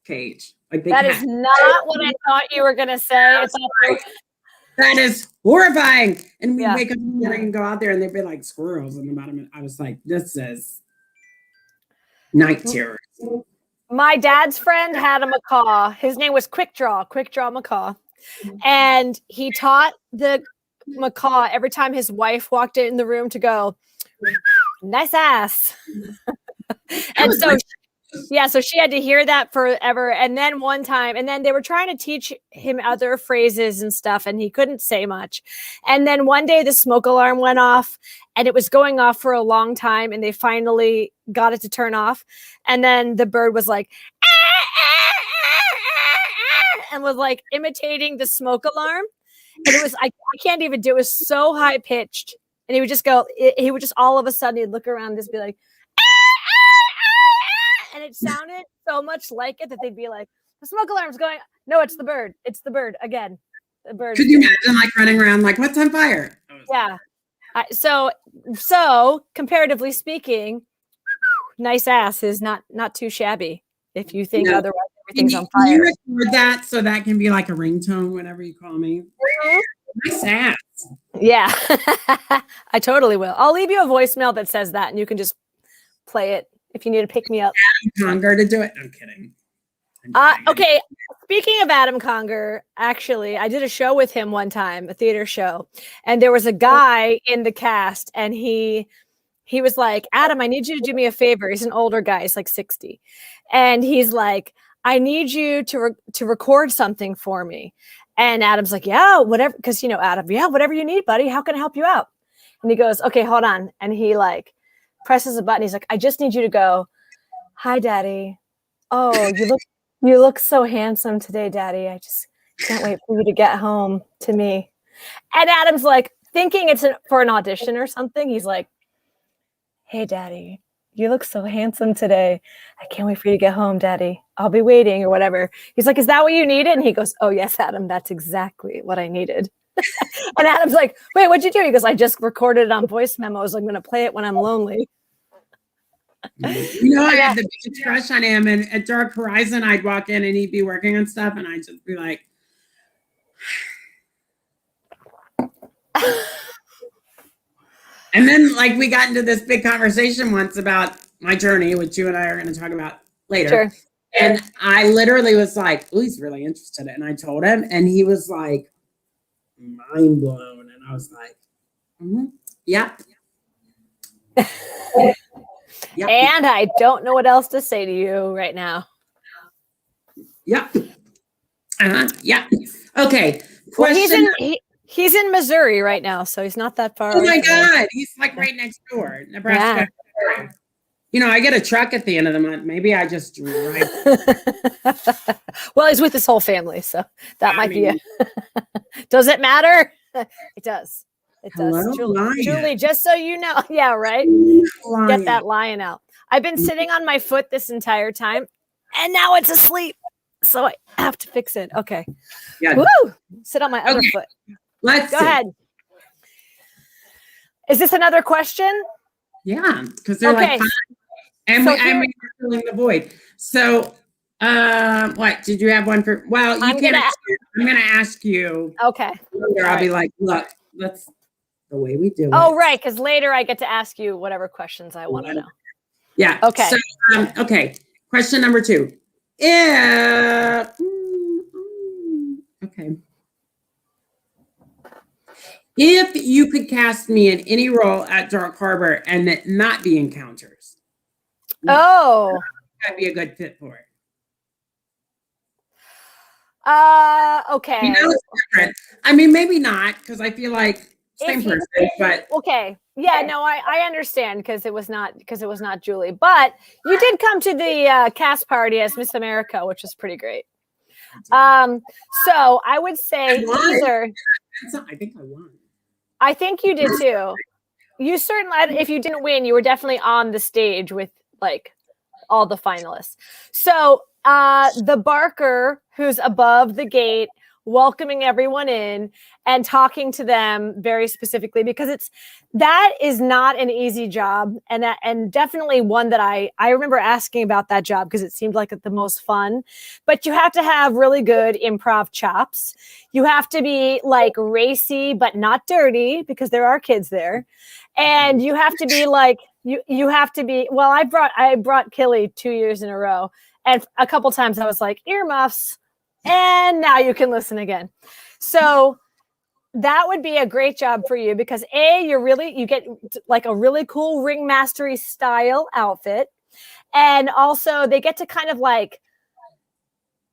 Speaker 1: cage. Like
Speaker 2: That is not what I thought you were going to say. It's
Speaker 1: that is horrifying. And we
Speaker 2: Yeah.
Speaker 1: wake up in the morning and go out there and they'd be like squirrels in the bottom. I was like, this is night terror.
Speaker 2: My dad's friend had a macaw. His name was Quick Draw Macaw. And he taught the macaw every time his wife walked in the room to go, nice ass. And so, yeah, so she had to hear that forever. And then one time, and then they were trying to teach him other phrases and stuff, and he couldn't say much. And then one day the smoke alarm went off, and it was going off for a long time, and they finally got it to turn off. And then the bird was like, and was like imitating the smoke alarm. And it was, I can't even do it. It was so high pitched. And he would just go, he would just all of a sudden, he'd look around and just be like, and it sounded so much like it that they'd be like, the smoke alarm's going. No, it's the bird. It's the bird again. The bird.
Speaker 1: Could you imagine like running around like, what's on fire?
Speaker 2: Yeah. So comparatively speaking, nice ass is not too shabby. If you think otherwise, everything's on fire.
Speaker 1: You record that so that can be like a ringtone whenever you call me. Mm-hmm. Nice ass.
Speaker 2: Yeah, I totally will. I'll leave you a voicemail that says that, and you can just play it if you need to pick me up.
Speaker 1: Adam Conger to do it. I'm kidding.
Speaker 2: Okay. Speaking of Adam Conger, actually, I did a show with him one time, a theater show, and there was a guy in the cast, and he was like, Adam, I need you to do me a favor. He's an older guy. He's like 60. And he's like, I need you to record something for me. And Adam's like, yeah, whatever. Because, Adam, yeah, whatever you need, buddy. How can I help you out? And he goes, okay, hold on. And he like presses a button. He's like, I just need you to go, hi, Daddy. Oh, you look so handsome today, Daddy. I just can't wait for you to get home to me. And Adam's like, thinking it's for an audition or something. He's like, hey, Daddy, you look so handsome today. I can't wait for you to get home, Daddy. I'll be waiting or whatever. He's like, is that what you needed? And he goes, oh, yes, Adam, that's exactly what I needed. And Adam's like, wait, what'd you do? He goes, I just recorded it on voice memos. I'm going to play it when I'm lonely.
Speaker 1: I had the biggest crush on him. And at Dark Horizon, I'd walk in and he'd be working on stuff. And I'd just be like, and then like we got into this big conversation once about my journey, which you and I are going to talk about later. Sure. And I literally was like, oh, he's really interested. And I told him, and he was like mind blown. And I was like, yep.
Speaker 2: Yep. And I don't know what else to say to you right now.
Speaker 1: Yep. Yeah. Okay.
Speaker 2: Well, he's in Missouri right now, so he's not that far.
Speaker 1: Oh my God. He's like right next door, Nebraska. Yeah. I get a truck at the end of the month. Maybe I just drive.
Speaker 2: Well, he's with his whole family, so that might be it. Does it matter? It does. It does. Julie, just so you know. Yeah, right? Lion. Get that lion out. I've been sitting on my foot this entire time, and now it's asleep. So I have to fix it. Okay. Yeah. Woo! Sit on my other foot.
Speaker 1: Let's
Speaker 2: go ahead. Is this another question?
Speaker 1: Yeah, because they're like fine. And we're filling the void. So what did you have one for? Well, I'm gonna ask you.
Speaker 2: Okay.
Speaker 1: Later, I'll be like, look, that's the way we do it.
Speaker 2: Oh, right, because later I get to ask you whatever questions I want to know.
Speaker 1: Yeah.
Speaker 2: Okay.
Speaker 1: So okay. Question number 2. Okay. If you could cast me in any role at Dark Harbor and it not be encounters, I'd be a good fit for it.
Speaker 2: Okay.
Speaker 1: It's different. I mean, maybe not, because I feel like same person, but
Speaker 2: okay. Yeah, no, I understand because it was not Julie, but you did come to the cast party as Miss America, which was pretty great. So I would say either.
Speaker 1: I think I won.
Speaker 2: I think you did too. You certainly, if you didn't win, you were definitely on the stage with like all the finalists. So the Barker, who's above the gate welcoming everyone in and talking to them very specifically, because that is not an easy job, and definitely one that I remember asking about that job because it seemed like the most fun. But you have to have really good improv chops. You have to be like racy but not dirty because there are kids there, and you have to be like you have to be. Well, I brought Killy 2 years in a row, and a couple times I was like, earmuffs. And now you can listen again. So that would be a great job for you because you get like a really cool ringmastery style outfit. And also they get to kind of like,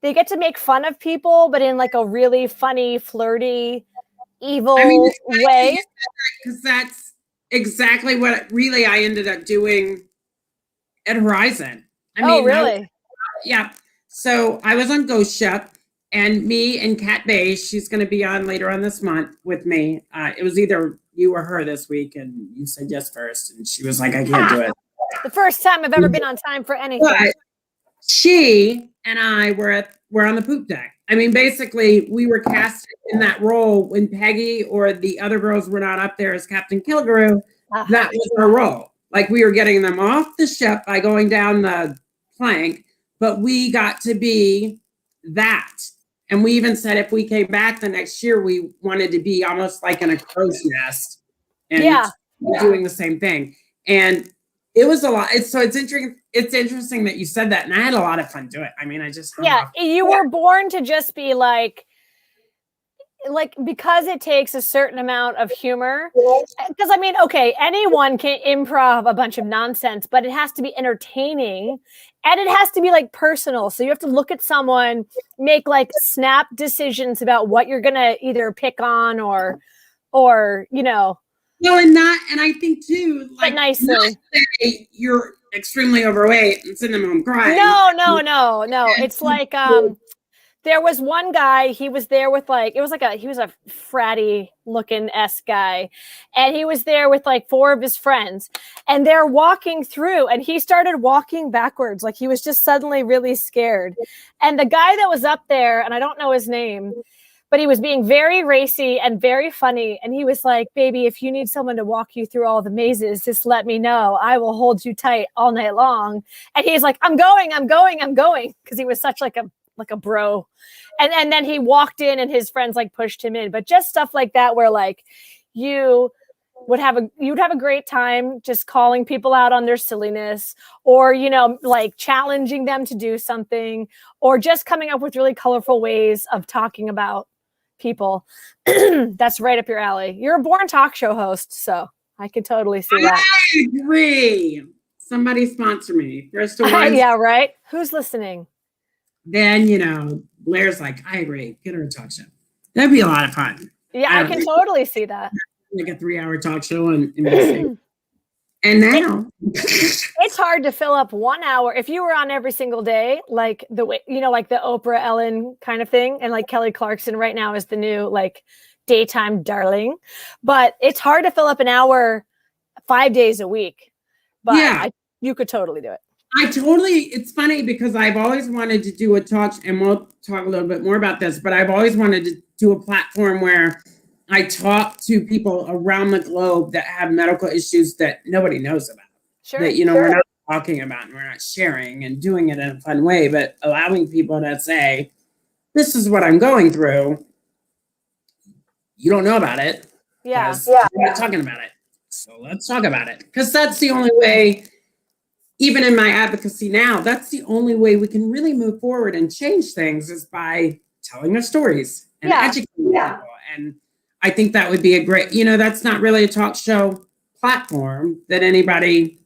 Speaker 2: they get to make fun of people, but in like a really funny, flirty, evil way.
Speaker 1: Because that's exactly what really I ended up doing at Horizon.
Speaker 2: Really?
Speaker 1: Yeah. So I was on Ghost Ship. And me and Kat Bay, she's going to be on later on this month with me. It was either you or her this week, and you said yes first. And she was like, I can't do it.
Speaker 2: The first time I've ever been on time for anything.
Speaker 1: But she and I were on the poop deck. I mean, basically, we were cast in that role when Peggy or the other girls were not up there as Captain Kilgrew. That was our role. Like, we were getting them off the ship by going down the plank, but we got to be that. And we even said if we came back the next year, we wanted to be almost like in a crow's nest and doing the same thing. And it was a lot. It's interesting. It's interesting that you said that. And I had a lot of fun doing it. I mean,
Speaker 2: you were born to just be like, because it takes a certain amount of humor. Because I mean, okay, anyone can improv a bunch of nonsense, but it has to be entertaining and it has to be like personal. So you have to look at someone, make like snap decisions about what you're gonna either pick on or you know.
Speaker 1: No, and I think too, like,
Speaker 2: but nicely.
Speaker 1: You're extremely overweight and send them home crying.
Speaker 2: No. It's like there was one guy, he was there with like, he was a fratty looking guy. And he was there with like 4 of his friends and they're walking through and he started walking backwards. Like he was just suddenly really scared. And the guy that was up there, and I don't know his name, but he was being very racy and very funny. And he was like, baby, if you need someone to walk you through all the mazes, just let me know. I will hold you tight all night long. And he's like, I'm going. Because he was such like a bro. And then he walked in and his friends like pushed him in. But just stuff like that where like you'd have a great time just calling people out on their silliness or, you know, like challenging them to do something or just coming up with really colorful ways of talking about people. That's right up your alley. You're a born talk show host, so I could totally see that.
Speaker 1: I agree. Somebody sponsor me. First of all,
Speaker 2: yeah, right. Who's listening?
Speaker 1: Then, you know, Blair's like, I agree. Get her a talk show. That'd be a lot of fun.
Speaker 2: Yeah, I can totally see that.
Speaker 1: Like a 3-hour talk show on NBC. And now
Speaker 2: it's hard to fill up 1 hour if you were on every single day, like the way, you know, like the Oprah Ellen kind of thing. And like Kelly Clarkson right now is the new like daytime darling. But it's hard to fill up an hour 5 days a week. But yeah, you could totally do it.
Speaker 1: It's funny because I've always wanted to do a talk, and we'll talk a little bit more about this, but I've always wanted to do a platform where I talk to people around the globe that have medical issues that nobody knows about.
Speaker 2: Sure.
Speaker 1: That, you know, we're not talking about and we're not sharing and doing it in a fun way, but allowing people to say, this is what I'm going through. You don't know about it.
Speaker 2: Yeah.
Speaker 1: We're not talking about it. So let's talk about it. Because that's the only way. Even in my advocacy now, that's the only way we can really move forward and change things is by telling our stories and educating people. And I think that would be a great, you know, that's not really a talk show platform that anybody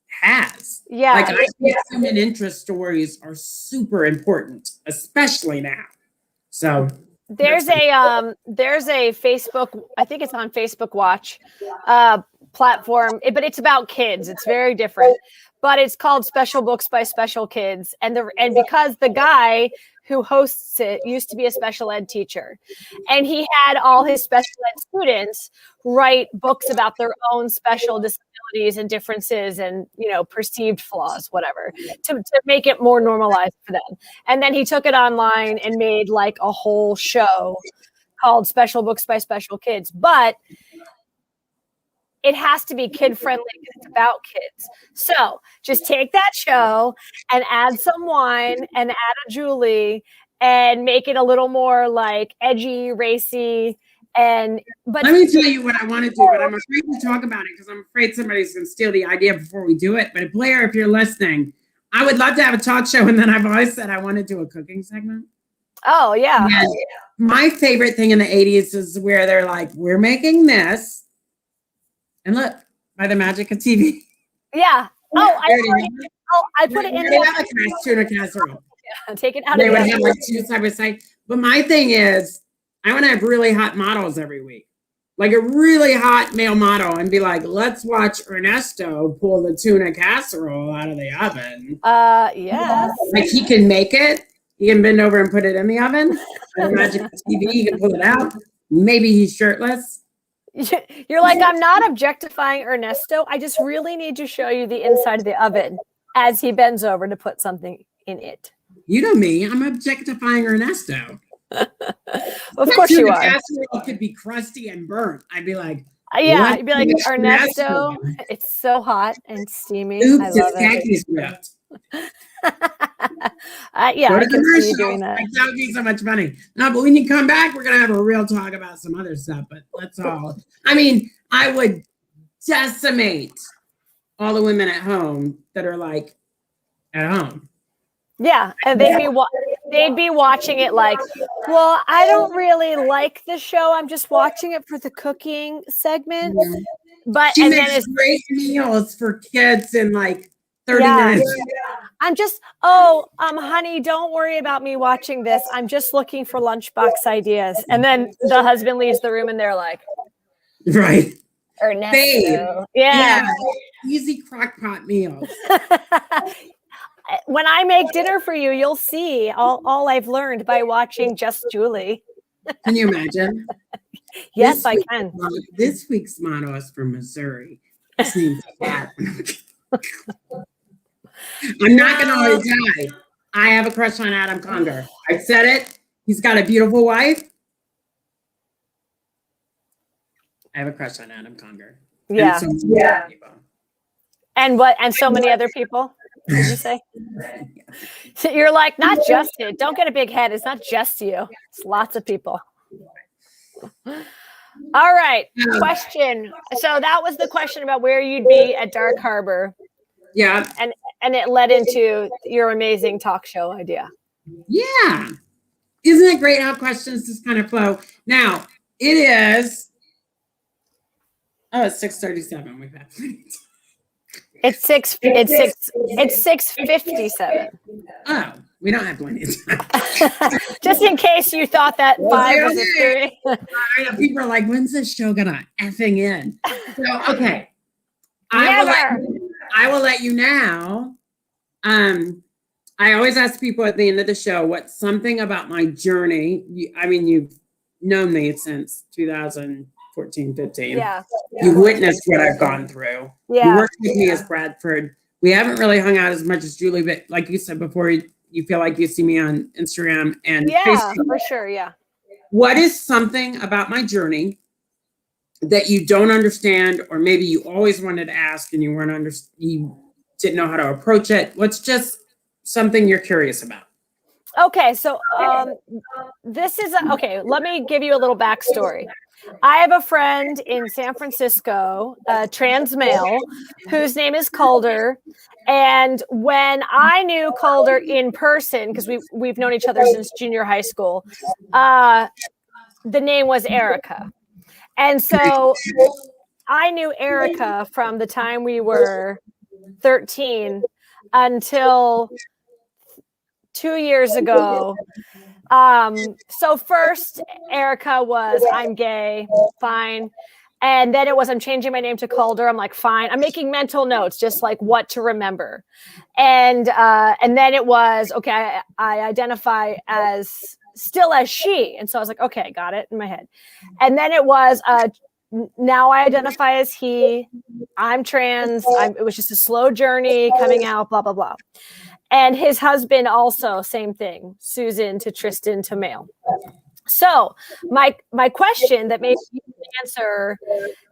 Speaker 1: has.
Speaker 2: Yeah.
Speaker 1: Like I think human interest stories are super important, especially now. So
Speaker 2: there's a Facebook, I think it's on Facebook Watch. platform, but it's about kids. It's very different, but it's called Special Books by Special Kids. And because the guy who hosts it used to be a special ed teacher, and he had all his special ed students write books about their own special disabilities and differences and, perceived flaws, whatever, to make it more normalized for them. And then he took it online and made like a whole show called Special Books by Special Kids. But it has to be kid friendly because it's about kids. So just take that show and add some wine and add a Juleigh and make it a little more like edgy, racy. But
Speaker 1: let me tell you what I want to do, but I'm afraid to talk about it because I'm afraid somebody's going to steal the idea before we do it. But Blair, if you're listening, I would love to have a talk show. And then I've always said I want to do a cooking segment.
Speaker 2: Oh, yeah.
Speaker 1: And my favorite thing in the 80s is where they're like, we're making this. And look, by the magic of TV.
Speaker 2: Yeah. I put it in
Speaker 1: there. Have a tuna casserole.
Speaker 2: Yeah, take it out
Speaker 1: they
Speaker 2: of
Speaker 1: would have like two side by side. But my thing is, I want to have really hot models every week. Like a really hot male model and be like, let's watch Ernesto pull the tuna casserole out of the oven.
Speaker 2: Yes.
Speaker 1: Like he can make it. He can bend over and put it in the oven. By the magic of TV, he can pull it out. Maybe he's shirtless.
Speaker 2: You're like, I'm not objectifying Ernesto. I just really need to show you the inside of the oven as he bends over to put something in it.
Speaker 1: You know me. I'm objectifying Ernesto.
Speaker 2: Of course you are.
Speaker 1: Casserole could be crusty and burnt. I'd be like,
Speaker 2: yeah, you'd be like, Ernesto, it's so hot and steamy.
Speaker 1: Oops,
Speaker 2: I love
Speaker 1: it's ripped.
Speaker 2: Yeah, I can see you doing that.
Speaker 1: That would be so much funny. No, but when you come back, we're gonna have a real talk about some other stuff. But that's all. I mean, I would decimate all the women at home that are like at home.
Speaker 2: Yeah, and they'd be watching it like, well, I don't really like the show. I'm just watching it for the cooking segment.
Speaker 1: Yeah.
Speaker 2: But
Speaker 1: she
Speaker 2: and
Speaker 1: makes
Speaker 2: then it's
Speaker 1: great meals for kids in like 30 minutes.
Speaker 2: I'm just, honey, don't worry about me watching this. I'm just looking for lunchbox ideas. And then the husband leaves the room and they're like,
Speaker 1: right.
Speaker 2: Ernesto.
Speaker 1: Babe.
Speaker 2: Yeah.
Speaker 1: Easy crock pot meals.
Speaker 2: When I make dinner for you, you'll see all I've learned by watching Just Juleigh.
Speaker 1: Can you imagine?
Speaker 2: Yes, I can.
Speaker 1: This week's motto is from Missouri. This means that. I'm not going to always die. I have a crush on Adam Conger. I said it. He's got a beautiful wife. I have a crush on Adam Conger.
Speaker 2: Yeah. And so many other people, did you say? So you're like, not just it. Don't get a big head. It's not just you. It's lots of people. All right. Question. So that was the question about where you'd be at Dark Harbor.
Speaker 1: Yeah.
Speaker 2: And it led into your amazing talk show idea.
Speaker 1: Yeah. Isn't it great how questions just kind of flow? Now, it is. Oh, it's 6:37. We've had
Speaker 2: It's 6:57.
Speaker 1: Oh, we don't have plenty of time.
Speaker 2: Just in case you thought that 5 was a 3.
Speaker 1: I know people are like, when's this show gonna effing end? So okay. I will let you now. I always ask people at the end of the show what's something about my journey. You've known me since 2014, 15.
Speaker 2: Yeah.
Speaker 1: You've witnessed what I've gone through.
Speaker 2: Yeah.
Speaker 1: You worked with me as Bradford. We haven't really hung out as much as Juleigh, but like you said before, you feel like you see me on Instagram and Facebook.
Speaker 2: For sure. Yeah.
Speaker 1: What is something about my journey that you don't understand, or maybe you always wanted to ask and you didn't know how to approach it? What's just something you're curious about?
Speaker 2: Okay, so this is let me give you a little backstory. I have a friend in San Francisco, a trans male, whose name is Calder. And when I knew Calder in person, because we've known each other since junior high school, the name was Erica. And so I knew Erica from the time we were 13 until 2 years ago. So first, Erica was, I'm gay, fine. And then it was, I'm changing my name to Calder. I'm like, fine. I'm making mental notes, just like what to remember. And then it was, okay, I identify as still as she. And so I was like, okay, got it in my head. And then it was, now I identify as he. I'm trans. It was just a slow journey coming out, blah, blah, blah. And his husband also, same thing, Susan to Tristan to male. So my question that made me answer,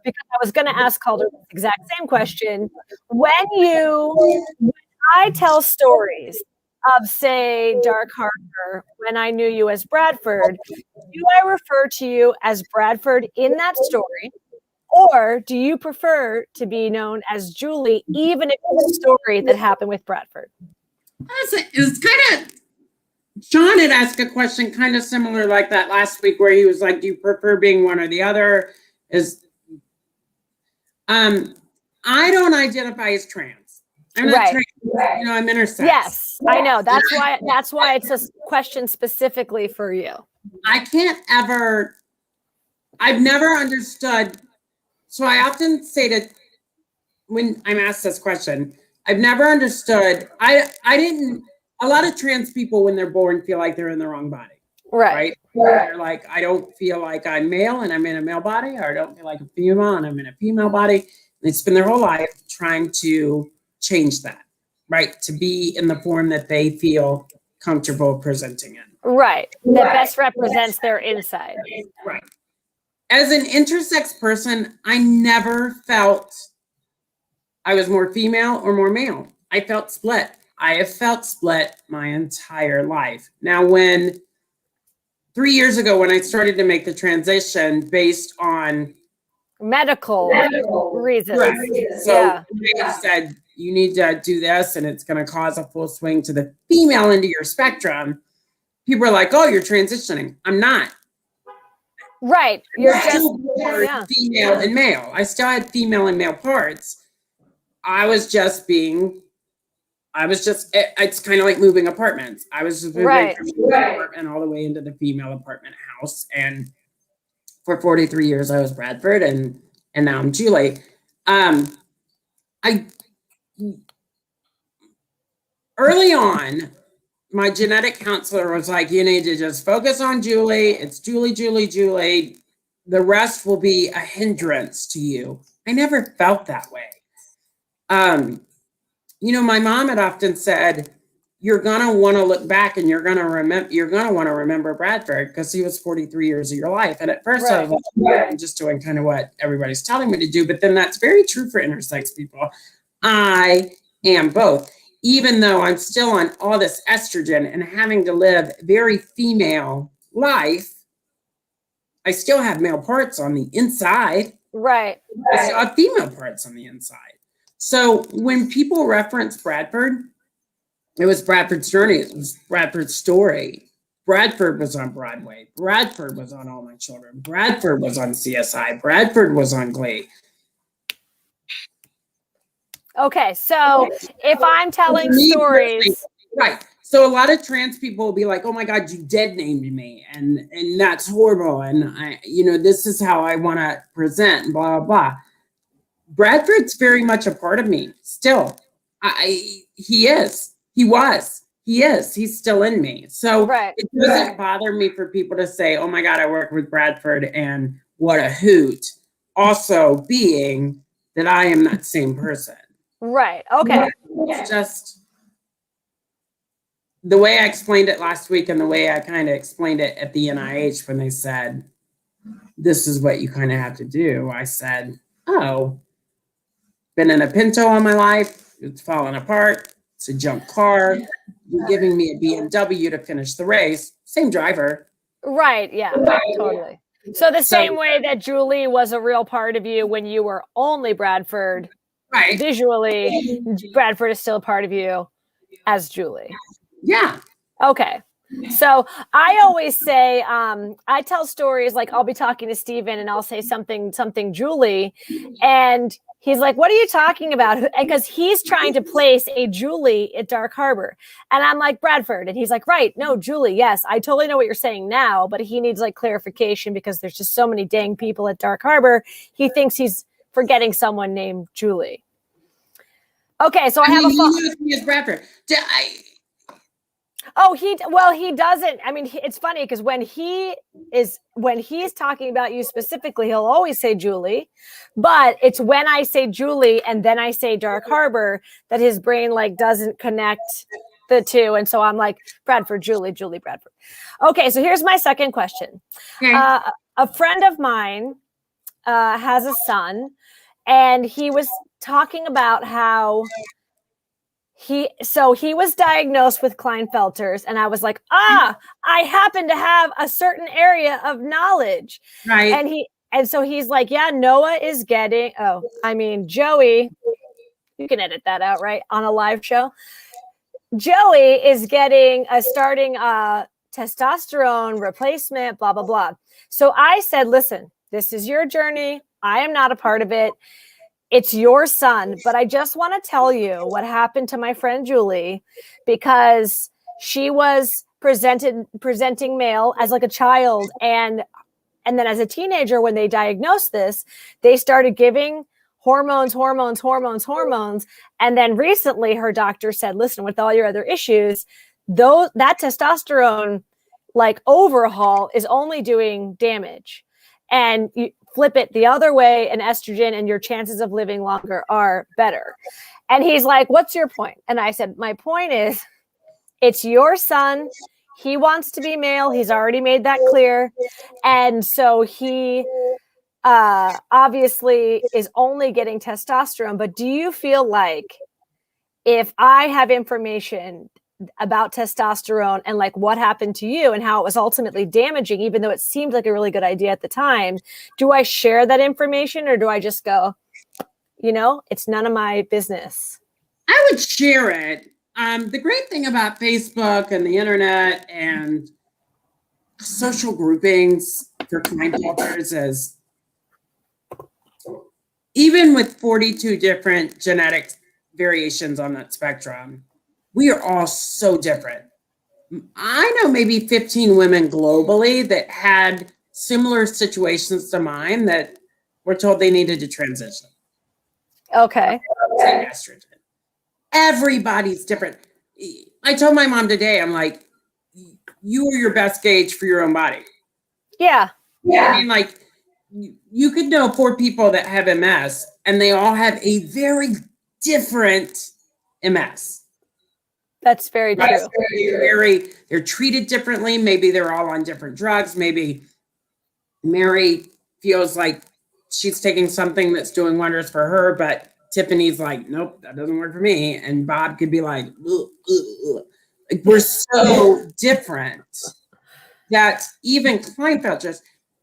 Speaker 2: because I was going to ask Calder the exact same question. When I tell stories of, say, Dark Harbor, when I knew you as Bradford, do I refer to you as Bradford in that story? Or do you prefer to be known as Juleigh, even if it's a story that happened with Bradford?
Speaker 1: It's kind of, John had asked a question kind of similar like that last week, where he was like, do you prefer being one or the other? I don't identify as trans. I'm not trans, I'm intersex.
Speaker 2: Yes, I know. That's why it's a question specifically for you.
Speaker 1: I've never understood. So I often say to, when I'm asked this question, I've never understood. A lot of trans people, when they're born, feel like they're in the wrong body. Right? They're like, I don't feel like I'm male and I'm in a male body, or I don't feel like a female and I'm in a female body. And they spend their whole life trying to change that, right? To be in the form that they feel comfortable presenting in.
Speaker 2: Right. That best represents their inside.
Speaker 1: Right. As an intersex person, I never felt I was more female or more male. I felt split. I have felt split my entire life. Now, 3 years ago, when I started to make the transition based on
Speaker 2: medical reasons.
Speaker 1: Right. So they said, you need to do this and it's going to cause a full swing to the female into your spectrum. People are like, oh, you're transitioning. I'm not.
Speaker 2: Right. You're just
Speaker 1: female and male. I still had female and male parts. It's kind of like moving apartments. I was just moving from the apartment all the way into the female apartment house. And for 43 years, I was Bradford, and now I'm Juleigh. Early on, my genetic counselor was like, you need to just focus on Juleigh. It's Juleigh, Juleigh, Juleigh. The rest will be a hindrance to you. I never felt that way. My mom had often said, you're going to want to look back and you're going to want to remember Bradford because he was 43 years of your life. And at first I was like, yeah, I'm just doing kind of what everybody's telling me to do. But then that's very true for intersex people. I am both, even though I'm still on all this estrogen and having to live very female life. I still have male parts on the inside.
Speaker 2: Right.
Speaker 1: I still have female parts on the inside. So when people reference Bradford, it was Bradford's journey. It was Bradford's story. Bradford was on Broadway. Bradford was on All My Children. Bradford was on CSI. Bradford was on Glee.
Speaker 2: Okay, so if I'm telling stories.
Speaker 1: Right. So a lot of trans people will be like, oh my God, you dead named me. And that's horrible. And this is how I want to present, blah, blah, blah. Bradford's very much a part of me still. He is. He was. He is. He's still in me. So it doesn't bother me for people to say, oh my God, I work with Bradford and what a hoot. Also being that I am that same person.
Speaker 2: Right. Okay.
Speaker 1: It's just the way I explained it last week and the way I kind of explained it at the NIH when they said, this is what you kind of have to do. I said, oh, been in a Pinto all my life. It's falling apart. It's a junk car. You're giving me a BMW to finish the race. Same driver.
Speaker 2: Right. Yeah, totally. So the same way that Juleigh was a real part of you when you were only Bradford,
Speaker 1: right?
Speaker 2: Visually, Bradford is still a part of you as Juleigh.
Speaker 1: Yeah.
Speaker 2: Okay. So I always say, I tell stories like I'll be talking to Steven and I'll say something Julie, and he's like, what are you talking about? Because he's trying to place a Julie at Dark Harbor. And I'm like, Bradford. And he's like, right, no, Julie, yes, I totally know what you're saying now, but he needs like clarification because there's just so many dang people at Dark Harbor. He thinks he's forgetting someone named Julie. Okay, so I have a
Speaker 1: phone. He is Bradford.
Speaker 2: Oh, he doesn't. I mean, it's funny because when he's talking about you specifically, he'll always say Julie, but it's when I say Julie and then I say Dark Harbor that his brain like doesn't connect the two, and so I'm like Bradford, Julie, Bradford. Okay, so here's my second question. Okay. A friend of mine has a son, and he was talking about how he was diagnosed with Klinefelter's, and I was like, I happen to have a certain area of knowledge.
Speaker 1: Right.
Speaker 2: And so he's like, yeah, Noah is getting, Joey, you can edit that out, right? On a live show. Joey is getting starting testosterone replacement, blah, blah, blah. So I said, listen, this is your journey. I am not a part of it. It's your son, but I just want to tell you what happened to my friend Julie, because she was presenting male as like a child, and then as a teenager, when they diagnosed this, they started giving hormones, and then recently her doctor said, listen, with all your other issues, that testosterone like overhaul is only doing damage, and you flip it the other way, and estrogen, and your chances of living longer are better. And he's like, what's your point? And I said, my point is, it's your son. He wants to be male. He's already made that clear. And so he obviously is only getting testosterone. But do you feel like if I have information about testosterone and like what happened to you and how it was ultimately damaging, even though it seemed like a really good idea at the time, do I share that information, or do I just go, it's none of my business?
Speaker 1: I would share it. The great thing about Facebook and the internet and social groupings for Klinefelters is, even with 42 different genetic variations on that spectrum, we are all so different. I know maybe 15 women globally that had similar situations to mine that were told they needed to transition.
Speaker 2: Okay.
Speaker 1: Estrogen. Everybody's different. I told my mom today, I'm like, you are your best gauge for your own body.
Speaker 2: Yeah.
Speaker 1: I mean, like, you could know 4 people that have MS, and they all have a very different MS.
Speaker 2: That's very true.
Speaker 1: They're treated differently. Maybe they're all on different drugs. Maybe Mary feels like she's taking something that's doing wonders for her, but Tiffany's like, nope, that doesn't work for me. And Bob could be like, ugh, ugh, ugh. Like, we're so different that even Klinefelters,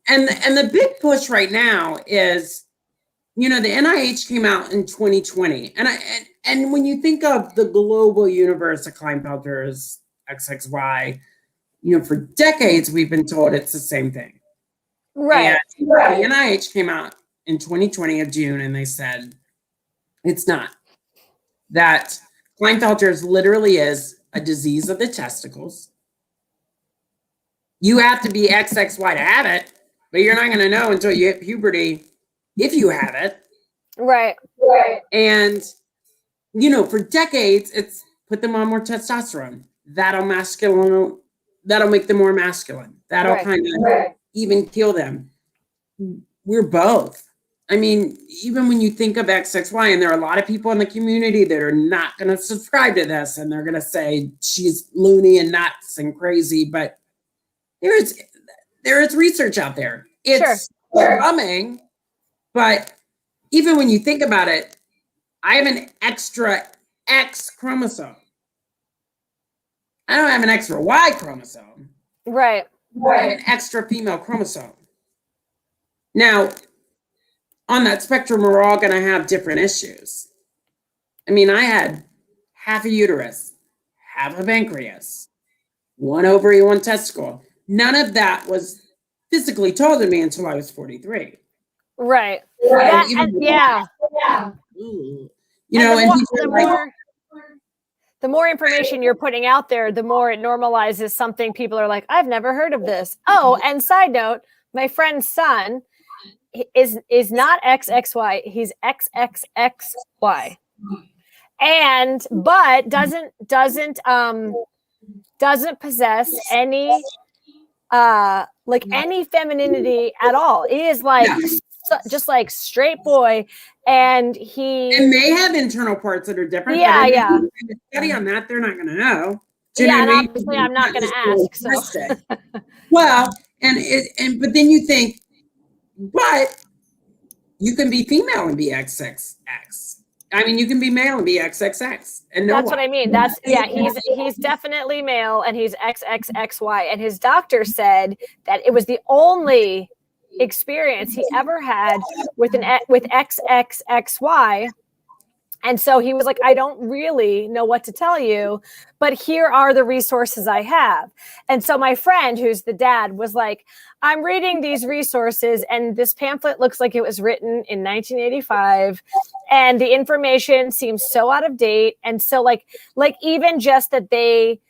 Speaker 1: and the big push right now is, the NIH came out in 2020, and when you think of the global universe of Klinefelters, XXY, for decades we've been told it's the same thing.
Speaker 2: Right.
Speaker 1: And the NIH came out in 2020 of June, and they said it's not. That Klinefelters literally is a disease of the testicles. You have to be XXY to have it, but you're not going to know until you hit puberty if you have it.
Speaker 2: Right.
Speaker 1: And, for decades, it's put them on more testosterone. That'll make them more masculine. That'll kind of even kill them. We're both. I mean, even when you think of XXY, and there are a lot of people in the community that are not going to subscribe to this, and they're going to say she's loony and nuts and crazy, but there is research out there. It's coming, but even when you think about it, I have an extra X chromosome. I don't have an extra Y chromosome.
Speaker 2: Right.
Speaker 1: I have an extra female chromosome. Now, on that spectrum, we're all going to have different issues. I mean, I had half a uterus, half a pancreas. one ovary, one testicle. None of that was physically told to me until I was 43.
Speaker 2: Right.
Speaker 1: Right.
Speaker 2: Yeah.
Speaker 1: You
Speaker 2: And
Speaker 1: know,
Speaker 2: the more information you're putting out there, the more it normalizes something people are like, I've never heard of this. Oh, and side note, my friend's son is not XXY, he's XXXY. And but doesn't possess any like any femininity at all. He is like just like straight boy, and he
Speaker 1: may have internal parts that are different.
Speaker 2: Yeah,
Speaker 1: but
Speaker 2: yeah.
Speaker 1: Study on that, they're not going to know.
Speaker 2: Do you know what I mean? Obviously, I'm not going to ask. So.
Speaker 1: Well, but then you think, but you can be female and be XXX. I mean, you can be male and be XXX, and
Speaker 2: that's what I mean. He's definitely male, and he's XXXY. And his doctor said that it was the only experience he ever had with XXXY. And so he was like, I don't really know what to tell you, but here are the resources I have. And so my friend, who's the dad, was like, I'm reading these resources, and this pamphlet looks like it was written in 1985, and the information seems so out of date. And so like even just that they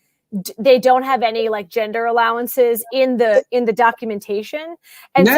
Speaker 2: don't have any like gender allowances in the documentation. And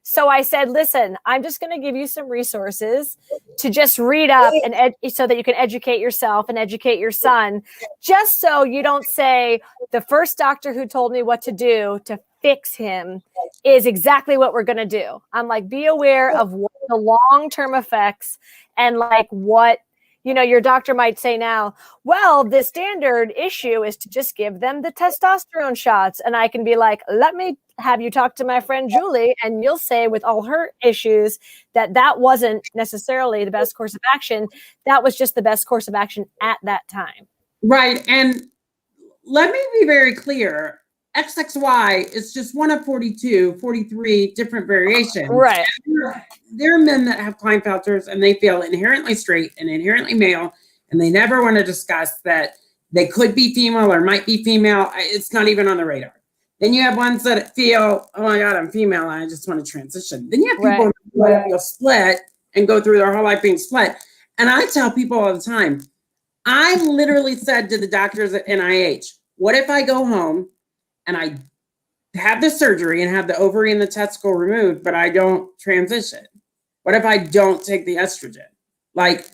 Speaker 2: so I said, listen, I'm just going to give you some resources to just read up and so that you can educate yourself and educate your son, just so you don't say the first doctor who told me what to do to fix him is exactly what we're going to do. I'm like, be aware of what the long-term effects and like what, you know, your doctor might say now, well, the standard issue is to just give them the testosterone shots. And I can be like, let me have you talk to my friend Julie, and you'll say with all her issues that wasn't necessarily the best course of action. That was just the best course of action at that time.
Speaker 1: Right. And let me be very clear. XXY is just one of 43 different variations.
Speaker 2: Right.
Speaker 1: There are men that have Klinefelters and they feel inherently straight and inherently male, and they never want to discuss that they could be female or might be female. It's not even on the radar. Then you have ones that feel, oh my God, I'm female, I just want to transition. Then you have people who feel split and go through their whole life being split. And I tell people all the time, I literally said to the doctors at NIH, what if I go home and I have the surgery and have the ovary and the testicle removed, but I don't transition? What if I don't take the estrogen? Like,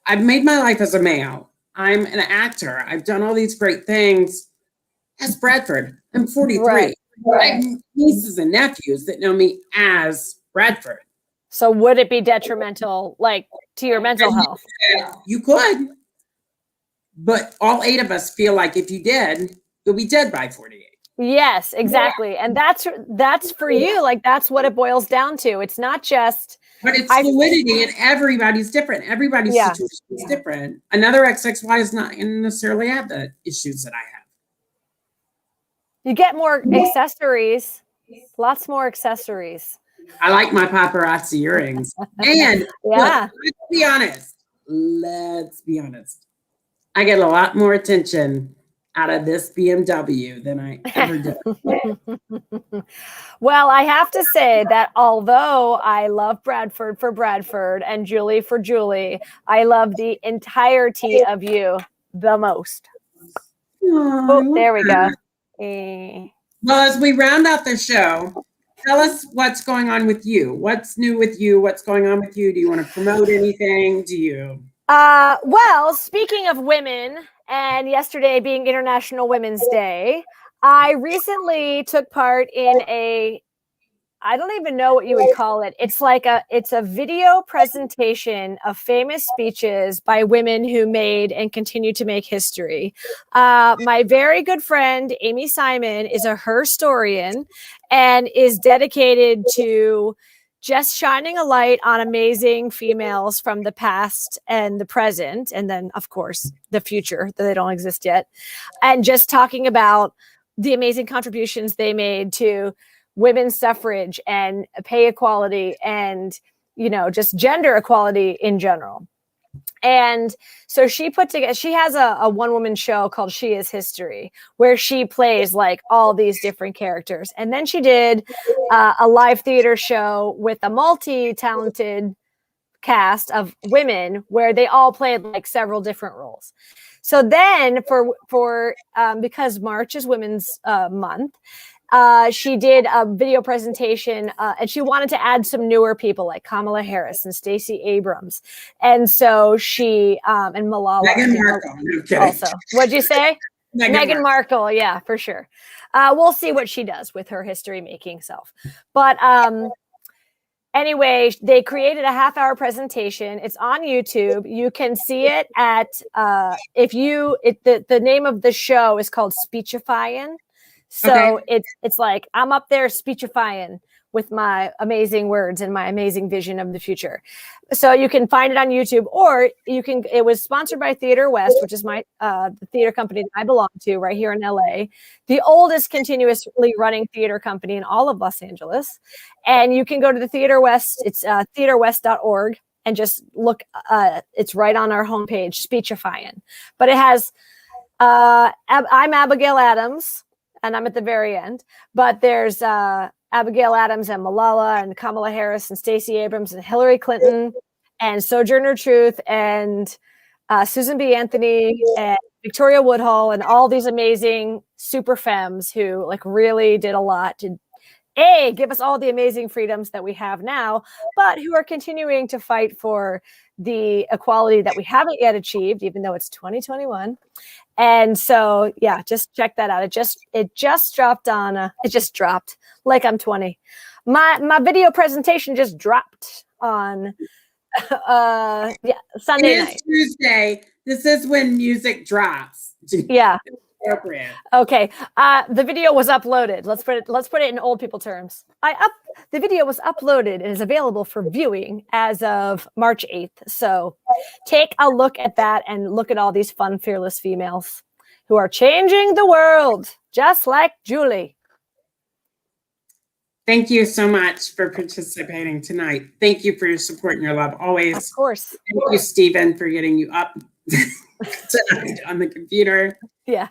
Speaker 1: I've made my life as a male. I'm an actor. I've done all these great things. As Bradford, I'm 43. Right. I have nieces and nephews that know me as Bradford.
Speaker 2: So would it be detrimental, like, to your mental health?
Speaker 1: You could. But all 8 of us feel like if you did, you'll be dead by 48.
Speaker 2: Yes, exactly. And that's for you. Like, that's what it boils down to. It's not just.
Speaker 1: But it's fluidity, and everybody's different. Everybody's situation is different. Another XXY is not necessarily have the issues that I have.
Speaker 2: You get more accessories, lots more accessories.
Speaker 1: I like my paparazzi earrings. And look, let's be honest. I get a lot more attention out of this BMW than I ever did.
Speaker 2: Well, I have to say that although I love Bradford for Bradford and Julie for Julie, I love the entirety of you the most. Oh, there we go.
Speaker 1: Well, as we round out the show, tell us what's going on with you. What's new with you? What's going on with you? Do you want to promote anything? Do you?
Speaker 2: Well, speaking of women, and yesterday being International Women's Day, I recently took part in I don't even know what you would call it. It's a video presentation of famous speeches by women who made and continue to make history. My very good friend, Amy Simon, is a historian and is dedicated to just shining a light on amazing females from the past and the present, and then, of course, the future, that they don't exist yet, and just talking about the amazing contributions they made to women's suffrage and pay equality and, you know, just gender equality in general. And so she has a one-woman show called She Is History, where she plays like all these different characters. And then she did a live theater show with a multi-talented cast of women where they all played like several different roles. So then for because March is Women's Month, she did a video presentation and she wanted to add some newer people like Kamala Harris and Stacey Abrams. And so she and Malala
Speaker 1: Meghan Markle.
Speaker 2: also. What'd you say?
Speaker 1: Meghan
Speaker 2: Markle. Yeah, for sure. We'll see what she does with her history making self. But anyway, they created a half-hour presentation. It's on YouTube. You can see it at the name of the show is called Speechifying. So it's like I'm up there speechifying with my amazing words and my amazing vision of the future. So you can find it on YouTube, or it was sponsored by Theater West, which is my the theater company that I belong to right here in LA, the oldest continuously running theater company in all of Los Angeles. And you can go to the Theater West, it's theaterwest.org, and just look, it's right on our homepage, Speechifying. But it has, I'm Abigail Adams, and I'm at the very end, but there's Abigail Adams and Malala and Kamala Harris and Stacey Abrams and Hillary Clinton and Sojourner Truth and Susan B. Anthony and Victoria Woodhull and all these amazing super femmes who like really did a lot to give us all the amazing freedoms that we have now, but who are continuing to fight for the equality that we haven't yet achieved, even though it's 2021. And so, yeah, just check that out. It just dropped on. It just dropped like I'm 20. My video presentation just dropped on Sunday night.
Speaker 1: Tuesday. This is when music drops.
Speaker 2: Yeah.
Speaker 1: Appropriate.
Speaker 2: Okay. The video was uploaded. Let's put it in old people terms. The video was uploaded and is available for viewing as of March 8th. So take a look at that and look at all these fun, fearless females who are changing the world, just like Juleigh.
Speaker 1: Thank you so much for participating tonight. Thank you for your support and your love always.
Speaker 2: Of course.
Speaker 1: Thank you, Stephen, for getting you up tonight on the computer.
Speaker 2: Yeah.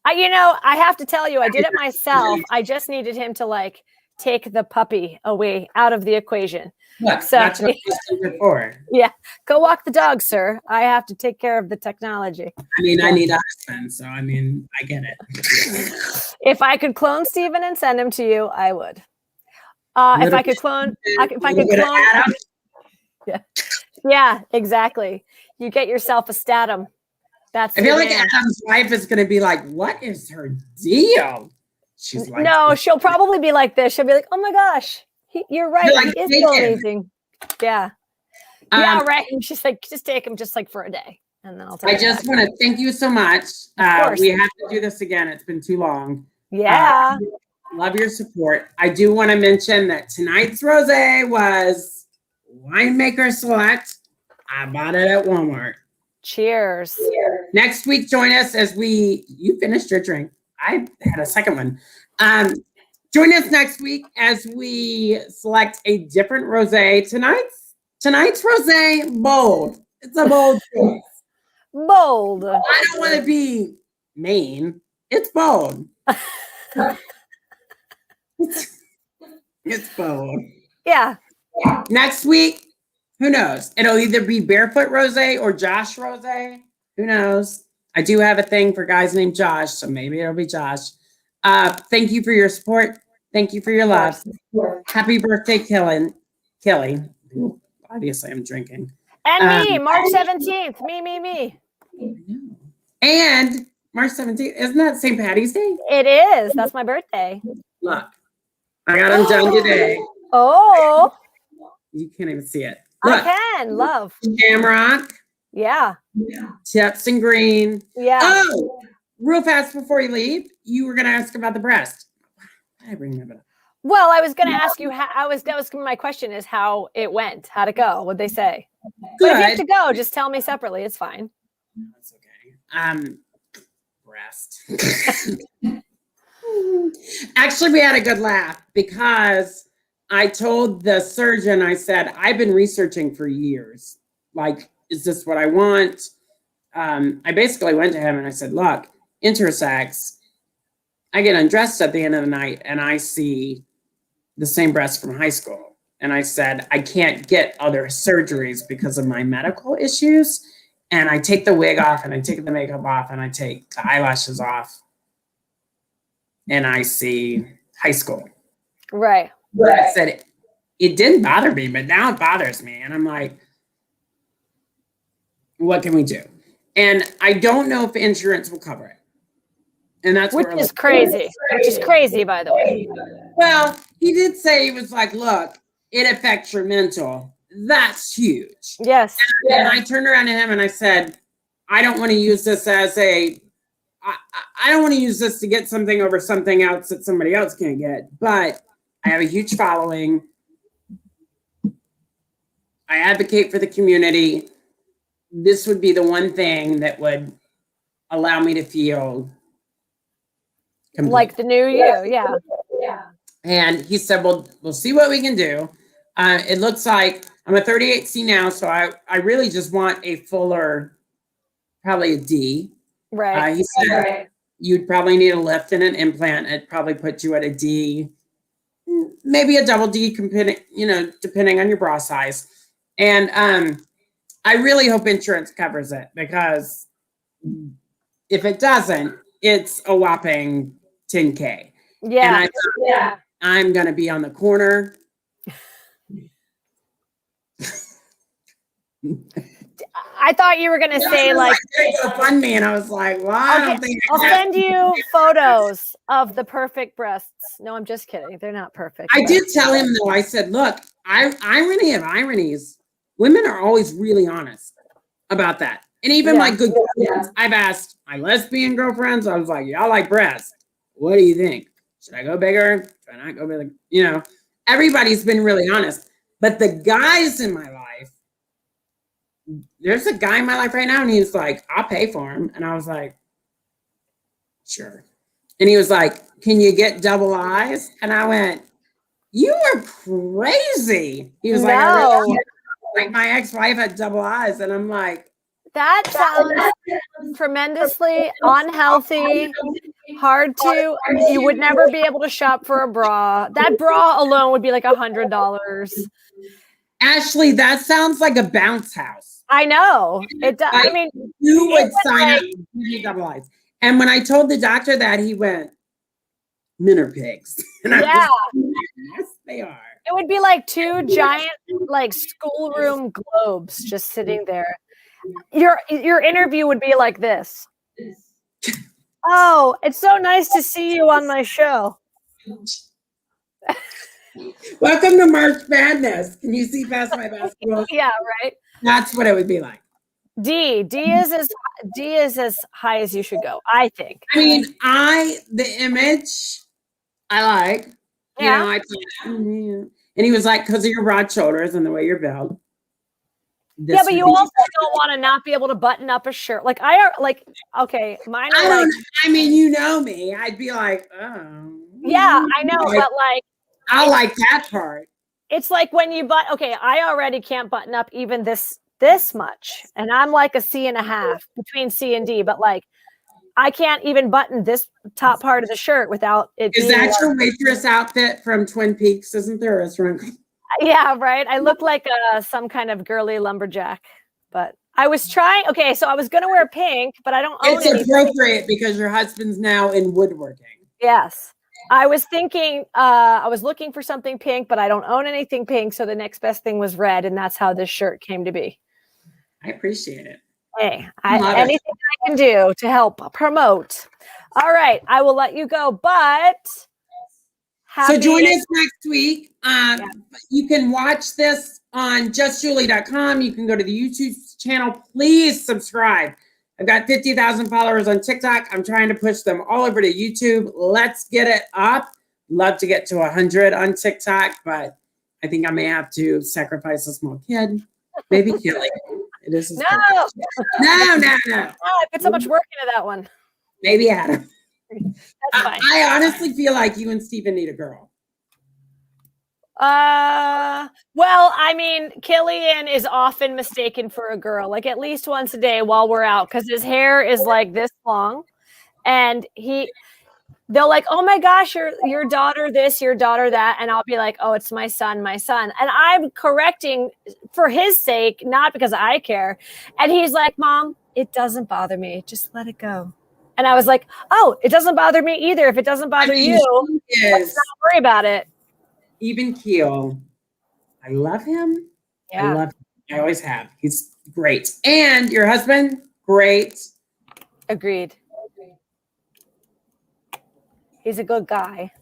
Speaker 2: I have to tell you, I did it myself. I just needed him to like take the puppy away out of the equation.
Speaker 1: Look, so, that's what you're for.
Speaker 2: Yeah. Go walk the dog, sir. I have to take care of the technology.
Speaker 1: I mean, I need a husband, so I mean, I get it.
Speaker 2: If I could clone Stephen and send him to you, I would. If I could clone, yeah, exactly. You get yourself a statum. I
Speaker 1: feel like Adam's wife is going to be like, what is her deal? She's like,
Speaker 2: no, she'll probably be like this. She'll be like, oh my gosh, you're right. Like, he is so amazing. Yeah. Yeah, right. And she's like, just take him just like for a day. And then I'll take
Speaker 1: I just want to thank you so much. We have to do this again. It's been too long.
Speaker 2: Yeah.
Speaker 1: Love your support. I do want to mention that tonight's rosé was Winemaker Select. I bought it at Walmart.
Speaker 2: Cheers.
Speaker 1: Next week, join us as you finished your drink. I had a second one. Join us next week as we select a different rosé. Tonight's rosé, bold. It's a bold choice.
Speaker 2: Bold.
Speaker 1: I don't want to be mean. It's bold. It's bold.
Speaker 2: Yeah.
Speaker 1: Next week, who knows? It'll either be Barefoot Rosé or Josh Rosé. Who knows? I do have a thing for guys named Josh, so maybe it'll be Josh. Thank you for your support. Thank you for your love. Happy birthday, Kelly. Obviously, I'm drinking.
Speaker 2: And me, March 17th. Me.
Speaker 1: And March 17th. Isn't that St. Patty's Day?
Speaker 2: It is. That's my birthday.
Speaker 1: Look, I got them done today.
Speaker 2: Oh.
Speaker 1: You can't even see it. Look,
Speaker 2: I can. Love.
Speaker 1: Shamrock.
Speaker 2: Yeah.
Speaker 1: Tips and green.
Speaker 2: Yeah.
Speaker 1: Oh, real fast before you leave, you were going to ask about the breast. I bring that up.
Speaker 2: Well, I was going to ask you that was my question is how it went. How'd it go? What'd they say?
Speaker 1: Good.
Speaker 2: But if you have to go, just tell me separately. It's fine.
Speaker 1: That's okay. Breast. Actually, we had a good laugh because I told the surgeon, I said, I've been researching for years Like, is this what I want? I basically went to him and I said, look, intersex, I get undressed at the end of the night and I see the same breast from high school. And I said, I can't get other surgeries because of my medical issues. And I take the wig off and I take the makeup off and I take the eyelashes off. And I see high school.
Speaker 2: Right.
Speaker 1: But I said, it didn't bother me, but now it bothers me. And I'm like, what can we do? And I don't know if insurance will cover it. And that's
Speaker 2: which is crazy. Which is crazy, by the way.
Speaker 1: Well, he did say, he was like, look, it affects your mental. That's huge.
Speaker 2: Yes.
Speaker 1: And I turned around to him and I said, I don't want to use this as I don't want to use this to get something over something else that somebody else can't get. But I have a huge following. I advocate for the community. This would be the one thing that would allow me to feel complete.
Speaker 2: Like the new you. Yeah.
Speaker 1: And he said, well, we'll see what we can do. It looks like I'm a 38C now, so I really just want a fuller, probably a D.
Speaker 2: Right.
Speaker 1: He said you'd probably need a lift and an implant. It'd probably put you at a D, maybe a double D, depending on your bra size. And I really hope insurance covers it, because if it doesn't, it's a whopping $10K.
Speaker 2: Yeah.
Speaker 1: And I'm going to be on the corner.
Speaker 2: I thought you were going to say like
Speaker 1: fund me, and I was like, well, I don't think
Speaker 2: I'll send you photos of the perfect breasts. No, I'm just kidding. They're not perfect.
Speaker 1: I did tell him though. I said, look, irony of ironies, women are always really honest about that. And even my good girlfriends, I've asked my lesbian girlfriends, I was like, y'all like breasts? What do you think? Should I go bigger? Should I not go bigger? Everybody's been really honest. But the guys in my life, there's a guy in my life right now, and he's like, I'll pay for him. And I was like, sure. And he was like, can you get double eyes? And I went, you are crazy. He was like, I really like my ex-wife had double eyes. And I'm like,
Speaker 2: that sounds tremendously unhealthy, hard to, you would never be able to shop for a bra. That bra alone would be like $100.
Speaker 1: Ashley, that sounds like a bounce house.
Speaker 2: I know. It does. I mean,
Speaker 1: you would sign up for double eyes. And when I told the doctor that, he went, men are pigs. And I was like, yes, they are.
Speaker 2: It would be like two giant, like schoolroom globes just sitting there. Your interview would be like this. Oh, it's so nice to see you on my show.
Speaker 1: Welcome to March Madness. Can you see past my basketball?
Speaker 2: Yeah, right.
Speaker 1: That's what it would be like.
Speaker 2: D is as high as you should go, I think.
Speaker 1: I mean, the image I like.
Speaker 2: Yeah.
Speaker 1: And he was like, because of your broad shoulders and the way you're built.
Speaker 2: Yeah, but you also don't want to not be able to button up a shirt. Like okay, mine are
Speaker 1: I mean, you know me. I'd be like, oh.
Speaker 2: Yeah, I know, but like
Speaker 1: I like that part.
Speaker 2: It's like when you I already can't button up even this much. And I'm like a C.5 between C and D, but like I can't even button this top part of the shirt without it.
Speaker 1: Is that your waitress outfit from Twin Peaks? Isn't there a restaurant?
Speaker 2: Yeah, right. I look like some kind of girly lumberjack, but I was trying. Okay, so I was going to wear pink, but I don't own
Speaker 1: it. It's appropriate because your husband's now in woodworking.
Speaker 2: Yes. I was thinking, I was looking for something pink, but I don't own anything pink. So the next best thing was red. And that's how this shirt came to be.
Speaker 1: I appreciate it.
Speaker 2: Hey, anything I can do to help promote. All right. I will let you go, but.
Speaker 1: So join us next week. You can watch this on justjuleigh.com. You can go to the YouTube channel. Please subscribe. I've got 50,000 followers on TikTok. I'm trying to push them all over to YouTube. Let's get it up. Love to get to 100 on TikTok, but I think I may have to sacrifice a small kid. Maybe kill it. It is. No.
Speaker 2: I put so much work into that one.
Speaker 1: Maybe Adam.
Speaker 2: That's fine.
Speaker 1: I honestly feel like you and Steven need a girl.
Speaker 2: Well, I mean, Killian is often mistaken for a girl, like at least once a day while we're out, because his hair is like this long, and they'll like, oh my gosh, your daughter this, your daughter that, and I'll be like, oh, it's my son, and I'm correcting for his sake, not because I care. And he's like, Mom, it doesn't bother me, just let it go. And I was like, oh, it doesn't bother me either. If it doesn't bother you, let's not worry about it.
Speaker 1: Even keel. I love him.
Speaker 2: Yeah.
Speaker 1: I love him. I always have. He's great. And your husband, great.
Speaker 2: Agreed. He's a good guy.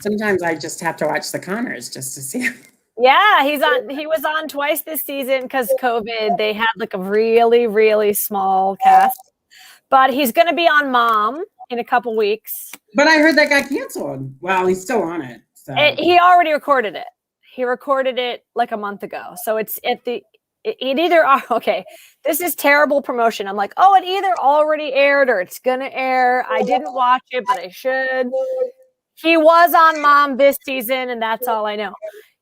Speaker 1: Sometimes I just have to watch the Connors just to see him.
Speaker 2: Yeah, he was on twice this season because COVID. They had like a really, really small cast. But he's going to be on Mom in a couple weeks.
Speaker 1: But I heard that got canceled. Well, he's still on it. So.
Speaker 2: He already recorded it. He recorded it like a month ago. So it's at it either, okay, this is terrible promotion. I'm like, oh, it either already aired or it's going to air. I didn't watch it, but I should. He was on Mom this season, and that's all I know.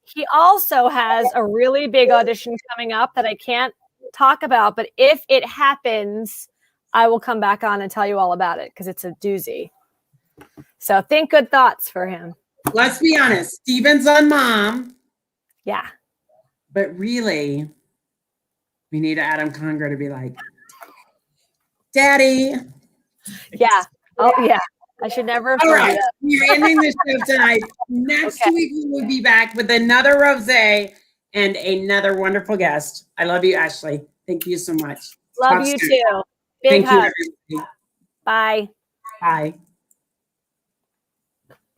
Speaker 2: He also has a really big audition coming up that I can't talk about, but if it happens, I will come back on and tell you all about it because it's a doozy. So think good thoughts for him.
Speaker 1: Let's be honest. Steven's on Mom.
Speaker 2: Yeah.
Speaker 1: But really, we need Adam Conger to be like, Daddy.
Speaker 2: Yeah. Oh, yeah. I should never have
Speaker 1: All right.
Speaker 2: that.
Speaker 1: We're ending the show tonight. Next week, we will be back with another rosé and another wonderful guest. I love you, Ashley. Thank you so much.
Speaker 2: Love you too. Big hug.
Speaker 1: You, everybody.
Speaker 2: Bye.
Speaker 1: Bye.